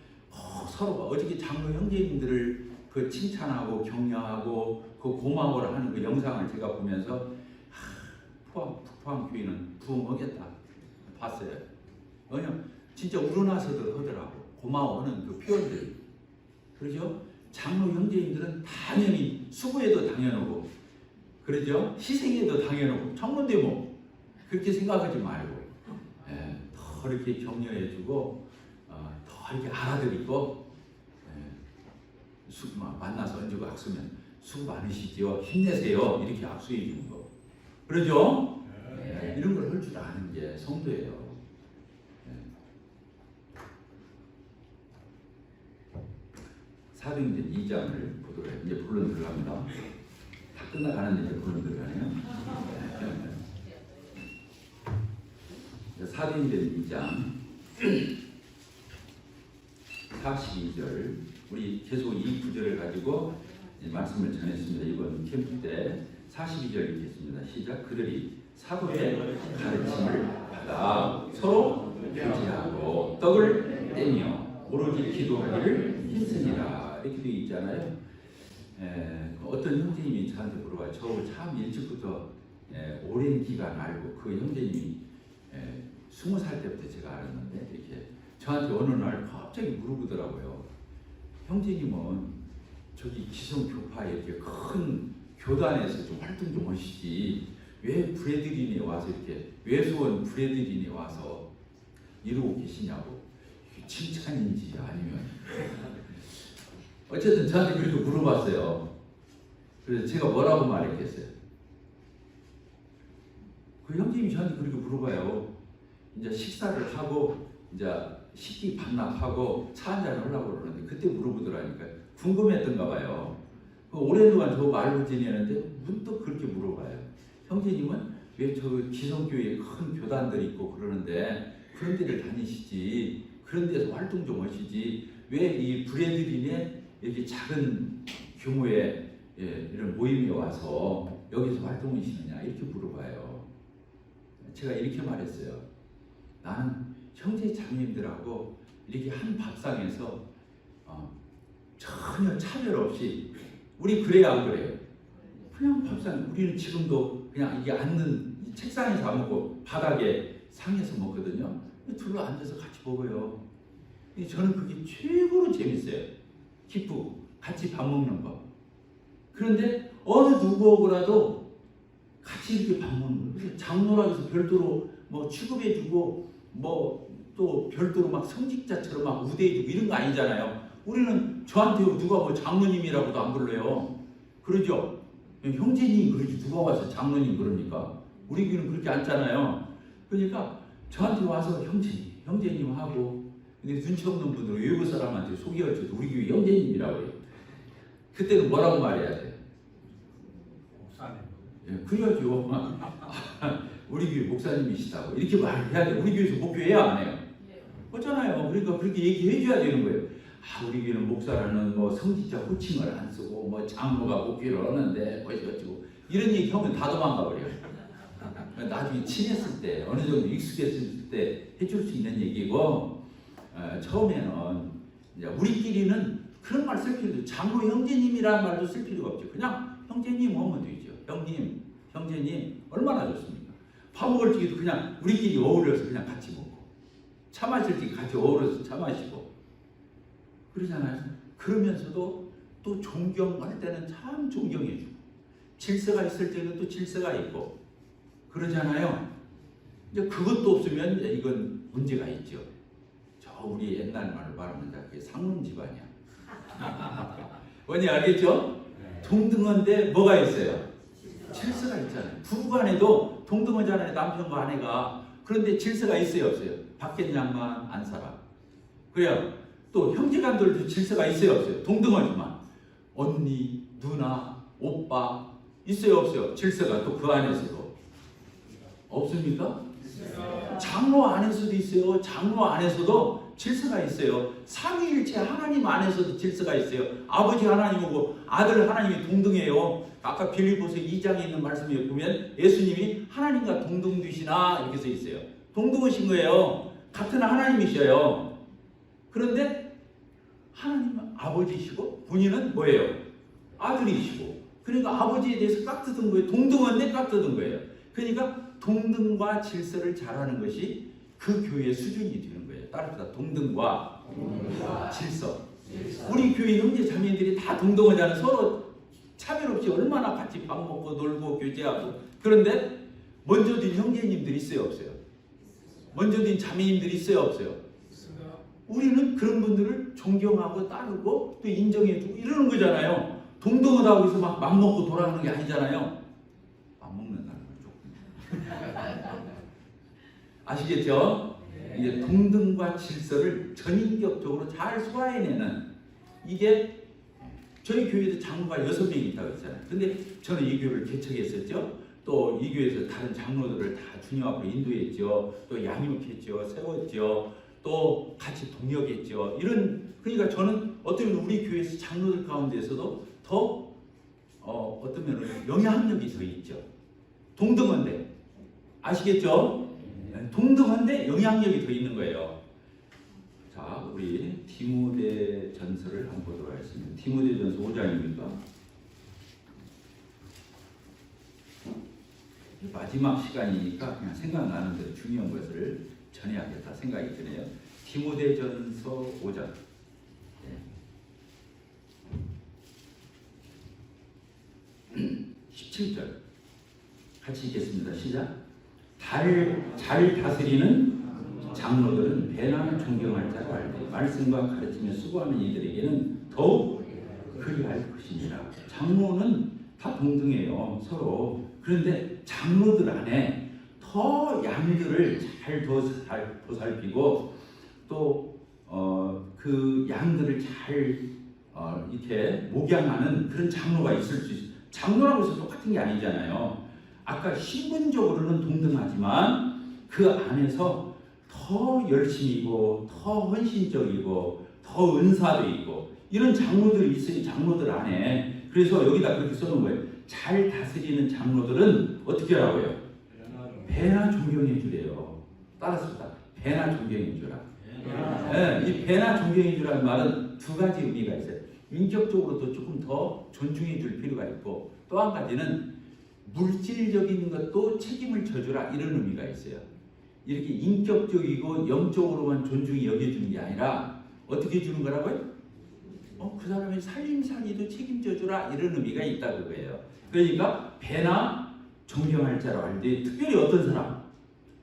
서로가 어저께 장로 형제님들을 그 칭찬하고 격려하고 그 고마워를 하는 그 영상을 제가 보면서 포항 교회는 부흥하겠다 봤어요. 왜냐면 진짜 우러나서들 하더라고. 고마워하는 그 표현들. 그렇죠? 장로 형제님들은 당연히 수고해도 당연하고 그러죠? 희생해도 당연하고 청문대 뭐 그렇게 생각하지 말고 더 이렇게 격려해주고 더 이렇게 알아드리고 만나서 얹고 악수면 수고 많으시지요? 힘내세요. 이렇게 악수해 주는 거. 그러죠? 이런 걸 할 줄 아는 게 성도예요. 사도행전 2장을 보도록 해요. 이제 본론 들어갑니다. 다 끝나가는데 이제 본론 들어가네요. 사도행전 2장 42절 우리 계속 이 구절을 가지고 말씀을 전했습니다. 이번 캠프 때 42절 읽겠습니다. 시작. 그들이 사도의 가르침을 받아 서로 교제하고 떡을 떼며 오로지 기도하기를 힘쓰니라 이렇게 되어 있잖아요. 어떤 형제님이 저한테 물어봐요. 저 참 일찍부터 오랜 기간 알고 그 형제님이 20살 때부터 제가 알았는데 이렇게 저한테 어느 날 갑자기 물어보더라고요. 형제님은 저기 기성교파 이렇게 큰 교단에서 좀 활동 좀 하시지 왜 브레드린에 와서 이렇게 외소원 브레드린에 와서 이러고 계시냐고. 이게 칭찬인지 아니면 어쨌든 저한테 그렇게 물어봤어요. 그래서 제가 뭐라고 말했겠어요? 그 형님이 저한테 그렇게 물어봐요. 이제 식사를 하고 이제 식기 반납하고 차 한잔 하려고 그러는데 그때 물어보더라니까. 궁금했던가 봐요. 오랜 동안 저거 알고 지내는데 문득 그렇게 물어봐요. 형제님은 왜 저 기성교회에 큰 교단들 있고 그러는데 그런 데를 다니시지 그런 데서 활동 좀 하시지 왜 이 브레드린에 이렇게 작은 규모의 이런 모임에 와서 여기서 활동하시느냐 이렇게 물어봐요. 제가 이렇게 말했어요. 나는 형제 자매님들하고 이렇게 한 밥상에서 전혀 차별 없이 우리 그래야 안 그래요? 그냥 밥상 우리는 지금도 그냥 이게 앉는 책상에서 안 먹고 바닥에 상에서 먹거든요. 둘러 앉아서 같이 먹어요. 저는 그게 최고로 재밌어요. 기쁘고 같이 밥 먹는 거. 그런데 어느 누구하고라도 같이 이렇게 밥 먹는 거. 장로라고 해서 별도로 뭐 취급해주고 뭐 또 별도로 막 성직자처럼 막 우대해주고 이런 거 아니잖아요. 우리는 저한테 누가 뭐 장로님이라고도 안 불러요. 그러죠? 형제님 그러지 누가 와서 장로님 그럽니까? 우리 교회는 그렇게 앉잖아요. 그러니까 저한테 와서 형제님 하고 근데 눈치 없는 분들은 외국 사람한테 소개할 때도 우리 교회 형제님이라고 해요. 그때는 뭐라고 말해야 돼요? 목사님. 예, 그래야죠. 우리 교회 목사님이시다고 이렇게 말해야 돼. 우리 교회에서 목교해야 안 해요. 그렇잖아요. 그러니까 그렇게 얘기해 줘야 되는 거예요. 우리 교회는 목사라는 뭐 성직자 호칭을 안 쓰고 뭐 장로가 목교를 하는데 뭐 이것저것 이런 얘기 하면 다 도망가 버려요. 나중에 친했을 때 어느 정도 익숙했을 때 해줄 수 있는 얘기고 처음에는 이제 우리끼리는 그런 말 쓸 필요도 장로 형제님이라는 말도 쓸 필요가 없죠. 그냥 형제님 하면 되죠. 형님, 형제님 얼마나 좋습니까? 밥 먹을 적에도 그냥 우리끼리 어울려서 그냥 같이 먹고 차 마실 때 같이 어울려서 차 마시고 그러잖아요. 그러면서도 또 존경할 때는 참 존경해주고 질서가 있을 때는 또 질서가 있고 그러잖아요. 이제 그것도 없으면 이제 이건 문제가 있죠. 저 우리 옛날 말로 말하면 그게 상문 집안이야. 뭔지 알겠죠? 동등한데 뭐가 있어요? 질서가 있잖아요. 부부간에도 동등하잖아요. 남편과 아내가. 그런데 질서가 있어요, 없어요? 밖에 양만 안 살아. 그래요. 또 형제간들도 질서가 있어요, 없어요? 동등하지만 언니, 누나, 오빠 있어요, 없어요? 질서가 또 그 안에서도 없습니까? 장로 안에서도 있어요. 장로 안에서도 질서가 있어요. 삼위일체 하나님 안에서도 질서가 있어요. 아버지 하나님이고 아들 하나님이 동등해요. 아까 빌립보서 2장에 있는 말씀에 보면 예수님이 하나님과 동등되시나 이렇게 써 있어요. 동등하신 거예요. 같은 하나님이셔요. 그런데 하나님은 아버지시고 본인은 뭐예요? 아들이시고. 그러니까 아버지에 대해서 깍두던 거예요. 동등한데 깍두던 거예요. 그러니까 동등과 질서를 잘하는 것이 그 교회의 수준이 되는 거예요. 따라서 동등과 질서. 우리 교회 형제 자매들이 다 동등하잖아요. 서로 차별 없이 얼마나 같이 밥 먹고 놀고 교제하고. 그런데 먼저 든 형제님들이 있어요, 없어요? 먼저 든 자매님들이 있어요, 없어요? 우리는 그런 분들을 존경하고 따르고 또 인정해주고 이러는 거잖아요. 동등하다고 해서 막 맘먹고 돌아가는 게 아니잖아요. 맘먹는다는 거죠. 아시겠죠? 이게 동등과 질서를 전인격적으로 잘 소화해내는 이게 저희 교회도 장로가 6명이 있다고 했잖아요. 근데 저는 이 교회를 개척했었죠. 또 이 교회에서 다른 장로들을 다 주님 앞으로 인도했죠. 또 양육했죠. 세웠죠. 또 같이 동역했죠. 이런 그러니까 저는 어떻게 보면 우리 교회에서 장로들 가운데서도 더 어떤 면으로 영향력이 더 있죠. 동등한데 아시겠죠? 동등한데 영향력이 더 있는 거예요. 자, 우리 디모데전서를 한번 보도록 하겠습니다. 디모데전서 5장입니다. 마지막 시간이니까 그냥 생각나는 대로 중요한 것을 전해야겠다 생각이 드네요. 디모데전서 5장 17절 같이 읽겠습니다. 시작. 잘 다스리는 장로들은 배나 존경할 자로 알되 말씀과 가르침에 수고하는 이들에게는 더욱 그리할 것이니라. 장로는 다 동등해요, 서로. 그런데 장로들 안에 더 양들을 잘 보살피고 또 그 양들을 잘 이렇게 목양하는 그런 장로가 있을 수 있어요. 장로라고 해서 똑같은 게 아니잖아요. 아까 신분적으로는 동등하지만 그 안에서 더 열심이고 더 헌신적이고 더 은사도 있고 이런 장로들이 있어요. 장로들 안에. 그래서 여기다 그렇게 써놓은 거예요. 잘 다스리는 장로들은 어떻게 하라고요? 배나 존경해 주래요. 따라서 배나 존경해 주라. 네, 이 배나 존경해 주라는 말은 두 가지 의미가 있어요. 인격적으로도 조금 더 존중해 줄 필요가 있고 또 한 가지는 물질적인 것도 책임을 져주라 이런 의미가 있어요. 이렇게 인격적이고 영적으로만 존중이 여겨주는 게 아니라 어떻게 주는 거라고요? 그 사람의 살림살이도 책임져주라 이런 의미가 있다 그거예요. 그러니까 배나 존경할 자로 알되 특별히 어떤 사람?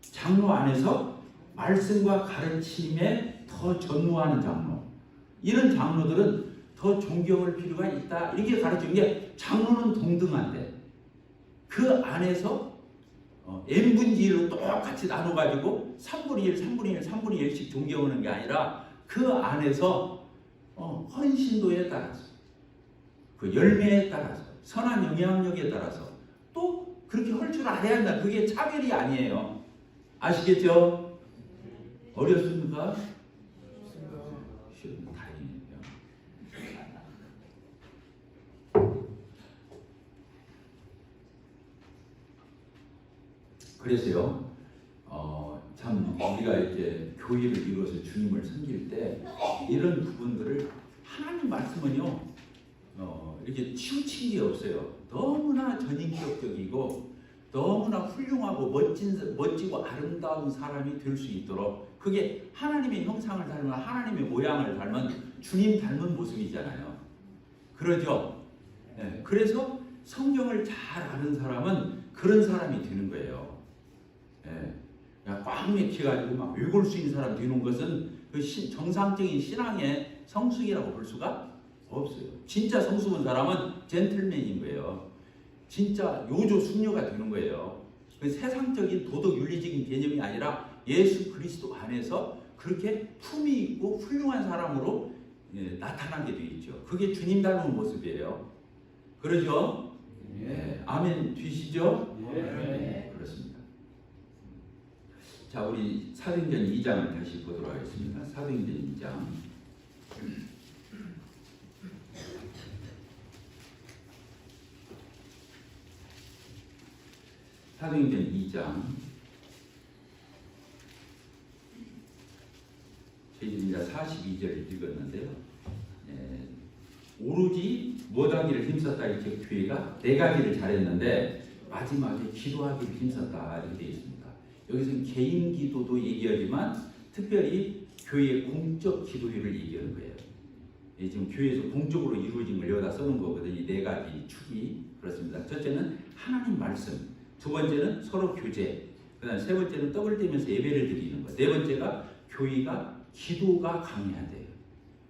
장로 안에서 말씀과 가르침에 더 전무하는 장로. 이런 장로들은 더 존경할 필요가 있다. 이렇게 가르치는 게 장로는 동등한데 그 안에서 n분의 1로 똑같이 나눠가지고 3분의 1, 3분의 1, 3분의 1씩 존경하는 게 아니라 그 안에서 헌신도에 따라서 그 열매에 따라서 선한 영향력에 따라서 또 그렇게 할 줄 알아야 한다. 그게 차별이 아니에요. 아시겠죠? 어렵습니까? 쉬운 다행이에요. 그래서요, 참 우리가 이제 교회를 이루어서 주님을 섬길 때 이런 부분들을 하나님 말씀은요, 이렇게 치우친 게 없어요. 너무나 전인격적이고 너무나 훌륭하고 멋지고 아름다운 사람이 될 수 있도록, 그게 하나님의 형상을 닮은, 하나님의 모양을 닮은, 주님 닮은 모습이잖아요. 그러죠? 네, 그래서 성경을 잘 아는 사람은 그런 사람이 되는 거예요. 네, 꽉 맥혀가지고 막 외골 수인 사람 되는 것은 그 정상적인 신앙의 성숙이라고 볼 수가 없어요. 진짜 성숙한 사람은 젠틀맨인 거예요. 진짜 요조 숙녀가 되는 거예요. 그 세상적인 도덕 윤리적인 개념이 아니라 예수 그리스도 안에서 그렇게 품위 있고 훌륭한 사람으로 나타나게 되어 있죠. 그게 주님 닮은 모습이에요. 그러죠? 네. 아멘 되시죠? 네. 그렇습니다. 자, 우리 사도행전 2장을 다시 보도록 하겠습니다. 사도행전 2장. 사도행전 2장. 저희들이 이제 42절을 읽었는데요. 오로지 못하기를 힘썼다. 이렇게 교회가 내가기를 잘했는데 마지막에 기도하기를 힘썼다. 이렇게 되어 있습니다. 여기서는 개인 기도도 얘기하지만 특별히 교회의 공적 기도회를 얘기하는 거예요. 지금 교회에서 공적으로 이루어진 걸 여기다 써놓은 거거든요. 이 네 가지 축이 그렇습니다. 첫째는 하나님 말씀, 두 번째는 서로 교제, 그다음 세 번째는 떡을 떼면서 예배를 드리는 것, 네 번째가 교회가 기도가 강해야 돼요.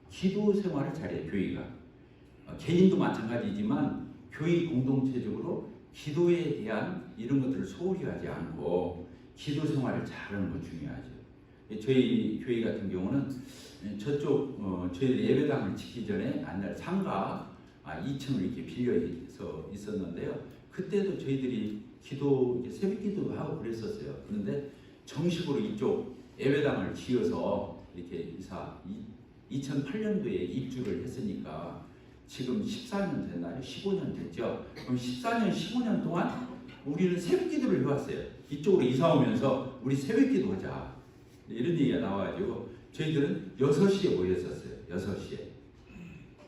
기도 생활을 잘해요. 교회가 개인도 마찬가지지만 교회 공동체적으로 기도에 대한 이런 것들을 소홀히 하지 않고 기도 생활을 잘하는 것 중요하죠. 저희 교회 같은 경우는 저쪽 저희 예배당을 짓기 전에 옛날 상가 2층을 이렇게 빌려서 있었는데요. 그때도 저희들이 기도 새벽 기도도 하고 그랬었어요. 그런데 정식으로 이쪽 예배당을 지어서 이렇게 2008년도에 입주를 했으니까 지금 14년 됐나요? 15년 됐죠. 그럼 14년, 15년 동안 우리는 새벽 기도를 해왔어요. 이쪽으로 이사 오면서 우리 새벽 기도 하자. 이런 얘기가 나와가지고 저희들은 6시에 모였었어요. 6시에.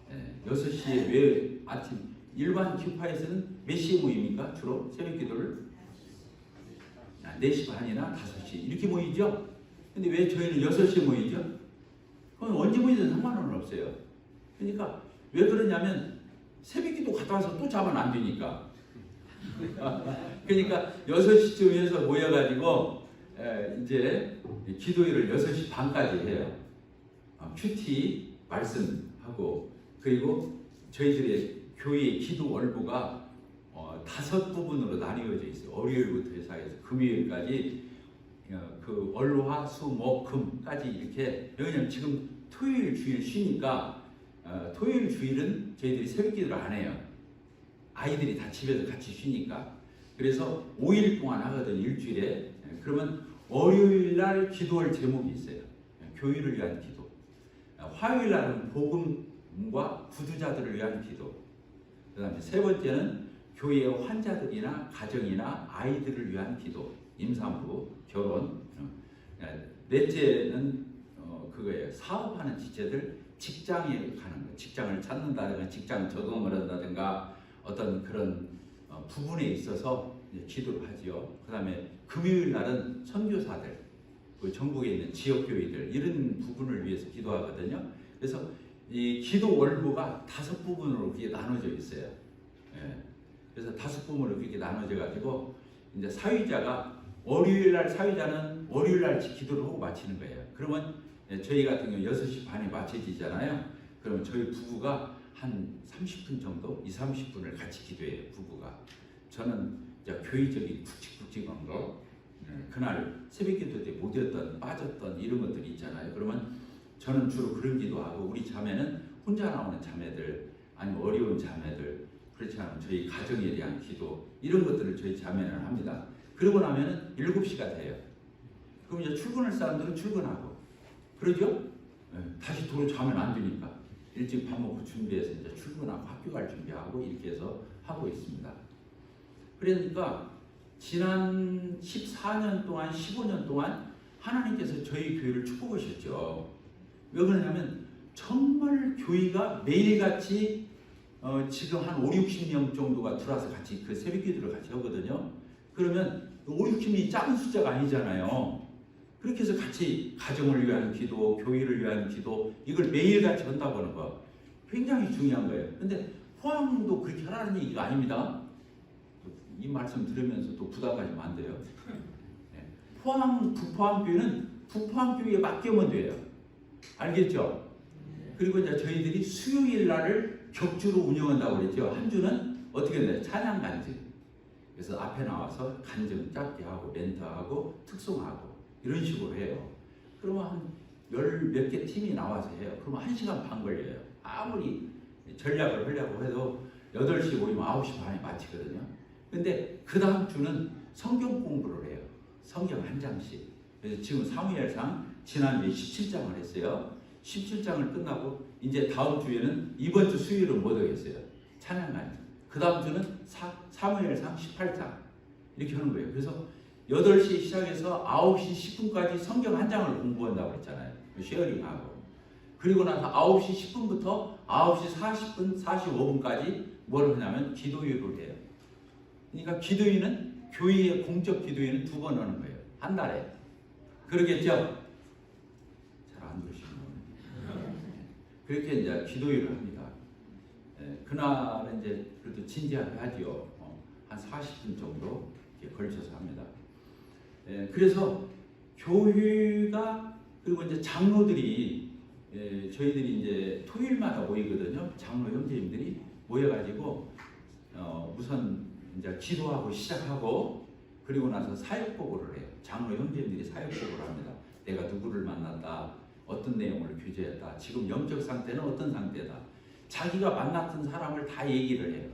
네, 6시에 왜 아침 일반 기파에서는 몇 시에 모입니까? 주로 새벽 기도를 4시 반이나 5시 이렇게 모이죠. 근데 왜 저희는 6시에 모이죠? 그럼 언제 모이든 상관은 없어요. 그러니까 왜 그러냐면 새벽 기도 갔다 와서 또 자면 안 되니까. 그러니까 6시쯤 해서 모여가지고 이제 기도회를 6시 반까지 해요. 큐티 말씀하고, 그리고 저희들의 교회의 기도 월부가 5부분으로 나뉘어져 있어요. 월요일부터 시작해서 금요일까지 그 월화 수 목 금까지 이렇게. 왜냐면 지금 토요일 주일 쉬니까 토요일 주일은 저희들이 새벽 기도를 안 해요. 아이들이 다 집에서 같이 쉬니까. 그래서 5일 동안 하거든요. 일주일에. 그러면 월요일 날 기도할 제목이 있어요. 교회를 위한 기도. 화요일 날은 복음과 구두자들을 위한 기도. 그 다음에 세 번째는 교회의 환자들이나 가정이나 아이들을 위한 기도. 임산부, 결혼. 넷째는 그거예요. 사업하는 지체들 직장에 가는 거. 직장을 찾는다든가 직장 적응을 한다든가 어떤 그런 부분에 있어서 기도를 하지요. 그 다음에 금요일 날은 선교사들, 그 전국에 있는 지역교회들 이런 부분을 위해서 기도하거든요. 그래서 이 기도 월부가 5부분으로 그게 나눠져 있어요. 그래서 5부분으로 그렇게 나눠져 가지고 이제 사회자가 월요일 날 사회자는 월요일 날 기도를 하고 마치는 거예요. 그러면 저희 같은 경우 6시 반에 마쳐지잖아요. 그러면 저희 부부가 한 30분 정도, 30분을 같이 기도해요. 부부가. 저는 교회적인 굵직굵직한 거, 그날 새벽 기도 때 못했던, 빠졌던 이런 것들이 있잖아요. 그러면 저는 주로 그런 기도하고, 우리 자매는 혼자 나오는 자매들, 아니면 어려운 자매들, 그렇지 않으면 저희 가정에 대한 기도 이런 것들을 저희 자매는 합니다. 그러고 나면은 7시가 돼요. 그럼 이제 출근할 사람들은 출근하고 그러죠? 네, 다시 도로 자면 안 되니까 일찍 밥 먹고 준비해서 이제 출근하고 학교 갈 준비하고 이렇게 해서 하고 있습니다. 그러니까 지난 14년 동안 15년 동안 하나님께서 저희 교회를 축복하셨죠. 왜 그러냐면 정말 교회가 매일같이 지금 한 5, 60명 정도가 들어와서 같이 그 새벽 기도를 같이 하거든요. 그러면 5, 60명이 작은 숫자가 아니잖아요. 그렇게 해서 같이 가정을 위한 기도, 교회를 위한 기도 이걸 매일같이 한다고 하는 거 굉장히 중요한 거예요. 근데 포항도 그렇게 하라는 얘기가 아닙니다. 이 말씀 들으면서 또 부담 가지면 안 돼요. 네. 북포항교회는 북포항교회에 맡기면 돼요. 알겠죠? 그리고 이제 저희들이 수요일 날을 격주로 운영한다고 그랬죠. 한 주는 어떻게 돼요? 찬양 간증. 그래서 앞에 나와서 간증 짧게 하고 멘트하고 특송하고 이런 식으로 해요. 그러면 한 10몇 개 팀이 나와서 해요. 그러면 1시간 반 걸려요. 아무리 전략을 하려고 해도 8시에 모이면 9시 반에 마치거든요. 근데 그 다음 주는 성경 공부를 해요. 성경 한 장씩. 그래서 지금 사무엘상 지난주에 17장을 했어요. 17장을 끝나고 이제 다음 주에는 이번 주 수요일은 못 하겠어요. 찬양간. 그 다음 주는 사무엘상 18장 이렇게 하는 거예요. 그래서 8시에 시작해서 9시 10분까지 성경 한 장을 공부한다고 했잖아요. 쉐어링하고. 그리고 나서 9시 10분부터 9시 40분, 45분까지 뭘 하냐면 기도회를 해요. 그러니까 기도회는 교회의 공적 기도회는 2번 하는 거예요. 한 달에. 그러겠죠? 잘 안 그러시는 그렇게 이제 기도회를 합니다. 그날은 이제 그래도 진지하게 하지요. 한 40분 정도 이렇게 걸쳐서 합니다. 그래서 교회가 그리고 이제 장로들이 저희들이 이제 토요일마다 모이거든요. 장로 형제님들이 모여가지고 우선 이제 기도하고 시작하고 그리고 나서 사역 보고를 해요. 장로 형제님들이 사역 보고를 합니다. 내가 누구를 만났다, 어떤 내용을 교제했다, 지금 영적 상태는 어떤 상태다. 자기가 만났던 사람을 다 얘기를 해요.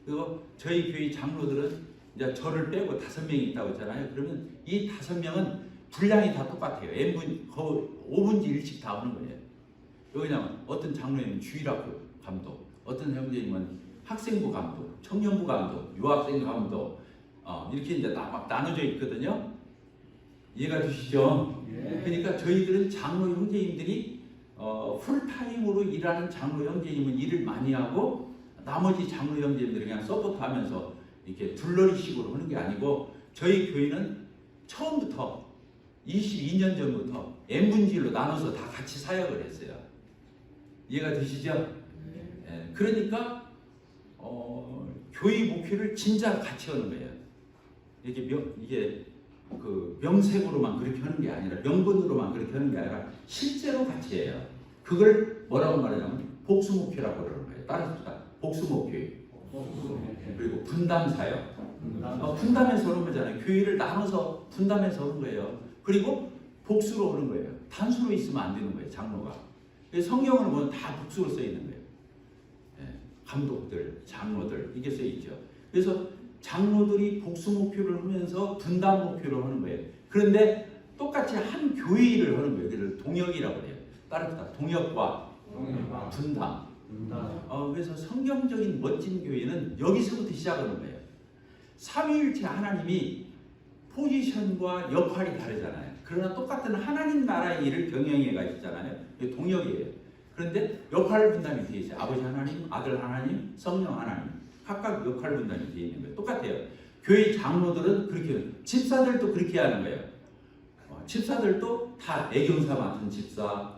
그리고 저희 교회 장로들은 이제 저를 빼고 5명이 있다고 했잖아요. 그러면 이 5명은 분량이 다 똑같아요. N분, 5분지 1씩 다 오는 거예요. 왜냐면 어떤 장로님은 주일학교 감독, 어떤 형제님은 학생부 감독, 청년부 감독, 유학생 감독 이렇게 이제 막 나눠져 있거든요. 이해가 되시죠? 예. 그러니까 저희들은 장로 형제님들이 풀타임으로 일하는 장로 형제님은 일을 많이 하고 나머지 장로 형제님들이 그냥 서포트하면서 이렇게 둘러리식으로 하는 게 아니고 저희 교회는 처음부터 22년 전부터 N분지로 나눠서 다 같이 사역을 했어요. 이해가 되시죠? 예. 그러니까 교회 목회를 진짜 같이 하는 거예요. 이게 그 명색으로만 그렇게 하는 게 아니라 명분으로만 그렇게 하는 게 아니라 실제로 같이 해요. 그걸 뭐라고 말하냐면 복수목회라고 그러는 거예요. 따라서 복수목회. 그리고 분담사역. 분담해서 오는 거잖아요. 교회를 나눠서 분담해서 오는 거예요. 그리고 복수로 오는 거예요. 단수로 있으면 안 되는 거예요. 장로가. 성경을 보면 다 복수로 써 있는 거예요. 감독들, 장로들 이게 써 있죠. 그래서 장로들이 복수 목표를 하면서 분담 목표를 하는 거예요. 그런데 똑같이 한 교회 일을 하는 거예요. 그래서 동역이라고 해요. 따라서 동역과 분담. 그래서 성경적인 멋진 교회는 여기서부터 시작하는 거예요. 삼위일체 하나님이 포지션과 역할이 다르잖아요. 그러나 똑같은 하나님 나라의 일을 경영해 가시잖아요. 동역이에요. 그런데 역할 분담이 되어 있어요. 아버지 하나님, 아들 하나님, 성령 하나님. 각각 역할 분담이 되어 있는 거예요. 똑같아요. 교회 장로들은 그렇게 해요. 집사들도 그렇게 하는 거예요. 집사들도 다 애경사 맡은 집사,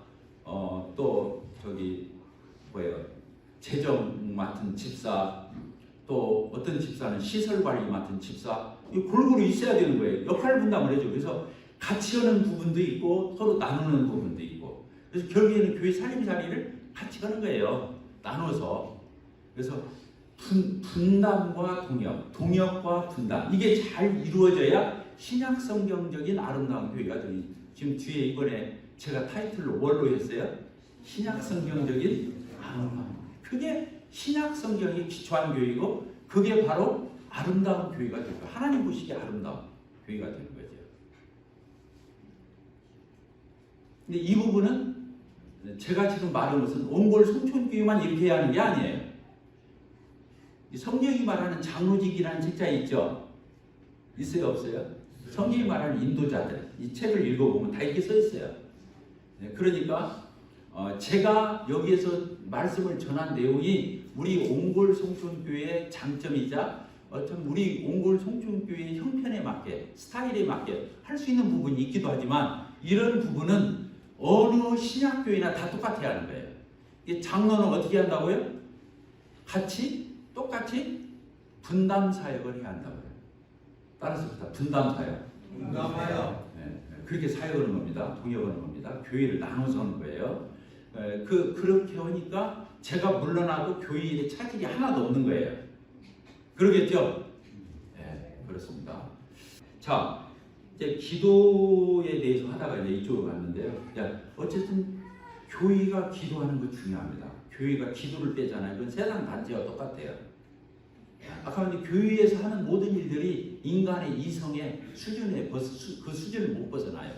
또 재정 맡은 집사, 또 어떤 집사는 시설 관리 맡은 집사. 이 골고루 있어야 되는 거예요. 역할 분담을 해줘. 그래서 같이 하는 부분도 있고 서로 나누는 부분도 있고. 그래서 결국에는 교회 살림살이를 같이 하는 거예요. 나눠서. 그래서 분담과 동역, 동역과 분담 이게 잘 이루어져야 신약성경적인 아름다운 교회가 되니 지금 뒤에 이번에 제가 타이틀로 뭘로 했어요? 신약성경적인 아름다운 그게 신약 성경이 기초한 교회이고 그게 바로 아름다운 교회가 될 거예요. 하나님 보시기에 아름다운 교회가 되는 거죠. 근데 이 부분은 제가 지금 말한 것은 옹골 송촌교회만 이렇게 해야 하는 게 아니에요. 성경이 말하는 장로직이라는 책자 있죠? 있어요, 없어요? 성경이 말하는 인도자들, 이 책을 읽어보면 다 이렇게 써 있어요. 그러니까 제가 여기에서 말씀을 전한 내용이 우리 옹골 송촌교회의 장점이자 어떤 우리 옹골 송촌교회의 형편에 맞게, 스타일에 맞게 할 수 있는 부분이 있기도 하지만 이런 부분은 어느 신약교회나 다 똑같아야 하는 거예요. 장로는 어떻게 한다고요? 똑같이 분담 사역을 해야 한다고요. 따라서 분담 사역. 분담하여. 그렇게 사역하는 겁니다. 동역하는 겁니다. 교회를 나눠서 하는 거예요. 그렇게 하니까 제가 물러나도 교회 일에 차질이 하나도 없는 거예요. 그러겠죠? 네, 그렇습니다. 자, 이제 기도에 대해서 하다가 이제 이쪽으로 갔는데요. 어쨌든 교회가 기도하는 거 중요합니다. 교회가 기도를 빼잖아요. 그건 세상 단체와 똑같아요. 아까 근데 교회에서 하는 모든 일들이 인간의 이성의 수준에 그 수준을 못 벗어나요.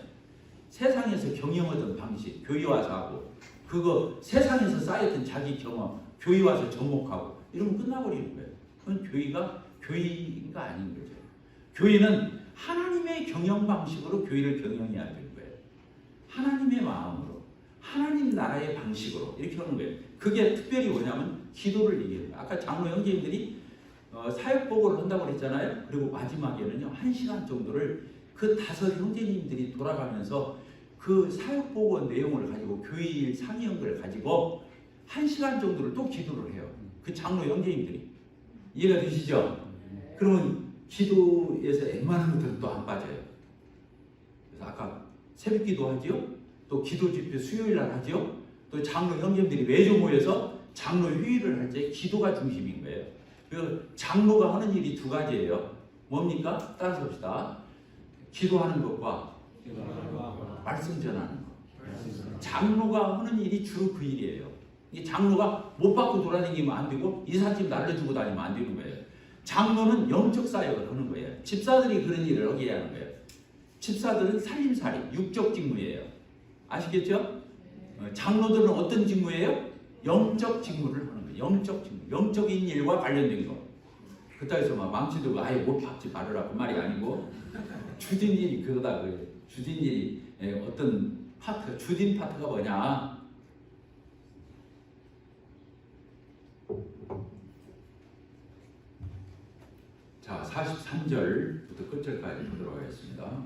세상에서 경영하던 방식, 교회 와서 하고 그거 세상에서 쌓였던 자기 경험, 교회 와서 접목하고 이러면 끝나버리는 거예요. 그건 교회가 아닌 거죠. 교회는 하나님의 경영 방식으로 교회를 경영해야 되는 거예요. 하나님의 마음으로, 하나님 나라의 방식으로 이렇게 하는 거예요. 그게 특별히 뭐냐면 기도를 얘기해요. 아까 장로 형제님들이 사역복을 한다고 그랬잖아요. 그리고 마지막에는요 1시간 정도를 그 5 형제님들이 돌아가면서 그 사역복의 내용을 가지고 교회 일 상의한 걸 가지고 1시간 정도를 또 기도를 해요. 그 장로 형제님들이. 이해가 되시죠? 그러면 기도에서 웬만한 것들은 또 안 빠져요. 그래서 아까 새벽 기도 하지요. 또 기도 집회 수요일 날 하지요. 또 장로 형제님들이 매주 모여서 장로 회의를 할 때 기도가 중심인 거예요. 그 장로가 하는 일이 2가지예요. 뭡니까? 따라서 봅시다. 기도하는 것과 말씀 전하는 것. 장로가 하는 일이 주로 그 일이에요. 이 장로가 못 받고 돌아다니면 안 되고 이삿짐 날려주고 다니면 안 되는 거예요. 장로는 영적 사역을 하는 거예요. 집사들이 그런 일을 하게 하는 거예요. 집사들은 살림살이, 육적 직무예요. 아시겠죠? 장로들은 어떤 직무예요? 영적 직무를 하는 거예요. 영적 직무, 영적인 일과 관련된 거. 그따위서 막 망치들고 아예 못 받지 말으라 그 말이 아니고 주진 일이 그거다. 주진 일이 어떤 파트, 주진 파트가 뭐냐? 자, 43절부터 끝절까지 보도록 하겠습니다.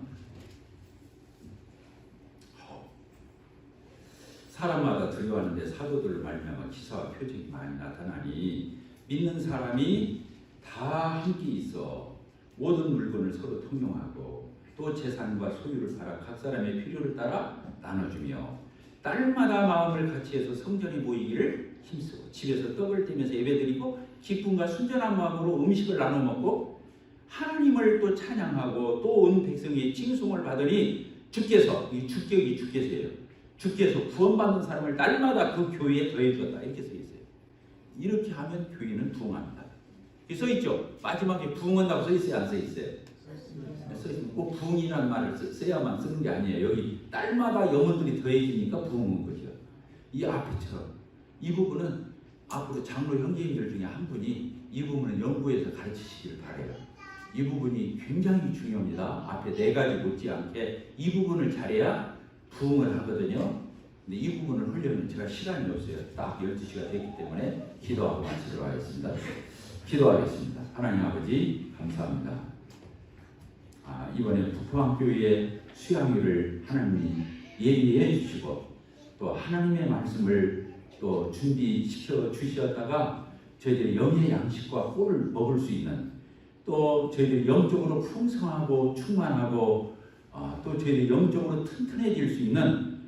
사람마다 두려워하는데 사도들을 말미암아 기사와 표적이 많이 나타나니 믿는 사람이 다 함께 있어 모든 물건을 서로 통용하고 또 재산과 소유를 팔아 각 사람의 필요를 따라 나눠주며 딸마다 마음을 같이해서 성전에 모이기를 힘쓰고 집에서 떡을 떼면서 예배드리고 기쁨과 순전한 마음으로 음식을 나눠 먹고 하나님을 또 찬양하고 또 온 백성의 칭송을 받으니 주께서, 이 주격이 주께서예요. 주께서 구원받는 사람을 날마다 그 교회에 더해 주었다. 이렇게 써 있어요. 이렇게 하면 교회는 부흥합니다. 써 있죠. 마지막에 부흥한다고 써 있어요, 안 써 있어요? 써 있어요. 꼭 부흥이라는 말을 써야만 쓰는 게 아니에요. 여기 딸마다 영혼들이 더해지니까 부흥한 거죠. 이 앞에처럼 이 부분은 앞으로 장로 형제님들 중에 한 분이 이 부분을 연구해서 가르치시길 바래요. 이 부분이 굉장히 중요합니다. 앞에 4가지 못지않게 이 부분을 잘해야 부흥을 하거든요. 근데 이 부분을 하려면 제가 시간이 없어요. 딱 12시가 됐기 때문에 기도하고 마치도록 하겠습니다. 기도하겠습니다. 하나님 아버지 감사합니다. 이번에 북포항교회의 수양회를 하나님이 예비해 주시고 또 하나님의 말씀을 또 준비시켜 주셨다가 저희들이 영의 양식과 꿀을 먹을 수 있는 또 저희들이 영적으로 풍성하고 충만하고 또 저희들이 영적으로 튼튼해질 수 있는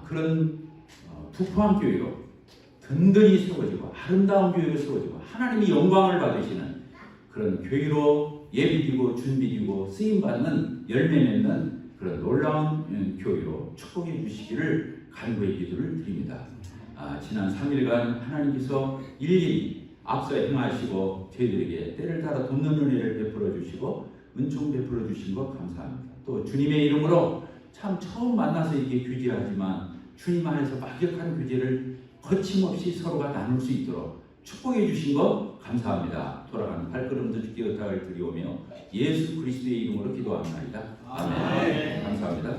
그런 북포항교회로 든든히 세워지고 아름다운 교회로 세워지고 하나님이 영광을 받으시는 그런 교회로 예비되고 준비되고 쓰임받는 열매 맺는 그런 놀라운 교회로 축복해 주시기를 간구의 기도를 드립니다. 지난 3일간 하나님께서 일일이 앞서 행하시고 저희들에게 때를 따라 돕는 은혜를 베풀어 주시고 은총 베풀어 주신 것 감사합니다. 또 주님의 이름으로 참 처음 만나서 이게 규제하지만 주님 안에서 막역한 규제를 거침없이 서로가 나눌 수 있도록 축복해 주신 것 감사합니다. 돌아가는 발걸음도 주께 의탁을 드리오며 예수 그리스도의 이름으로 기도합니다. 아멘. 감사합니다.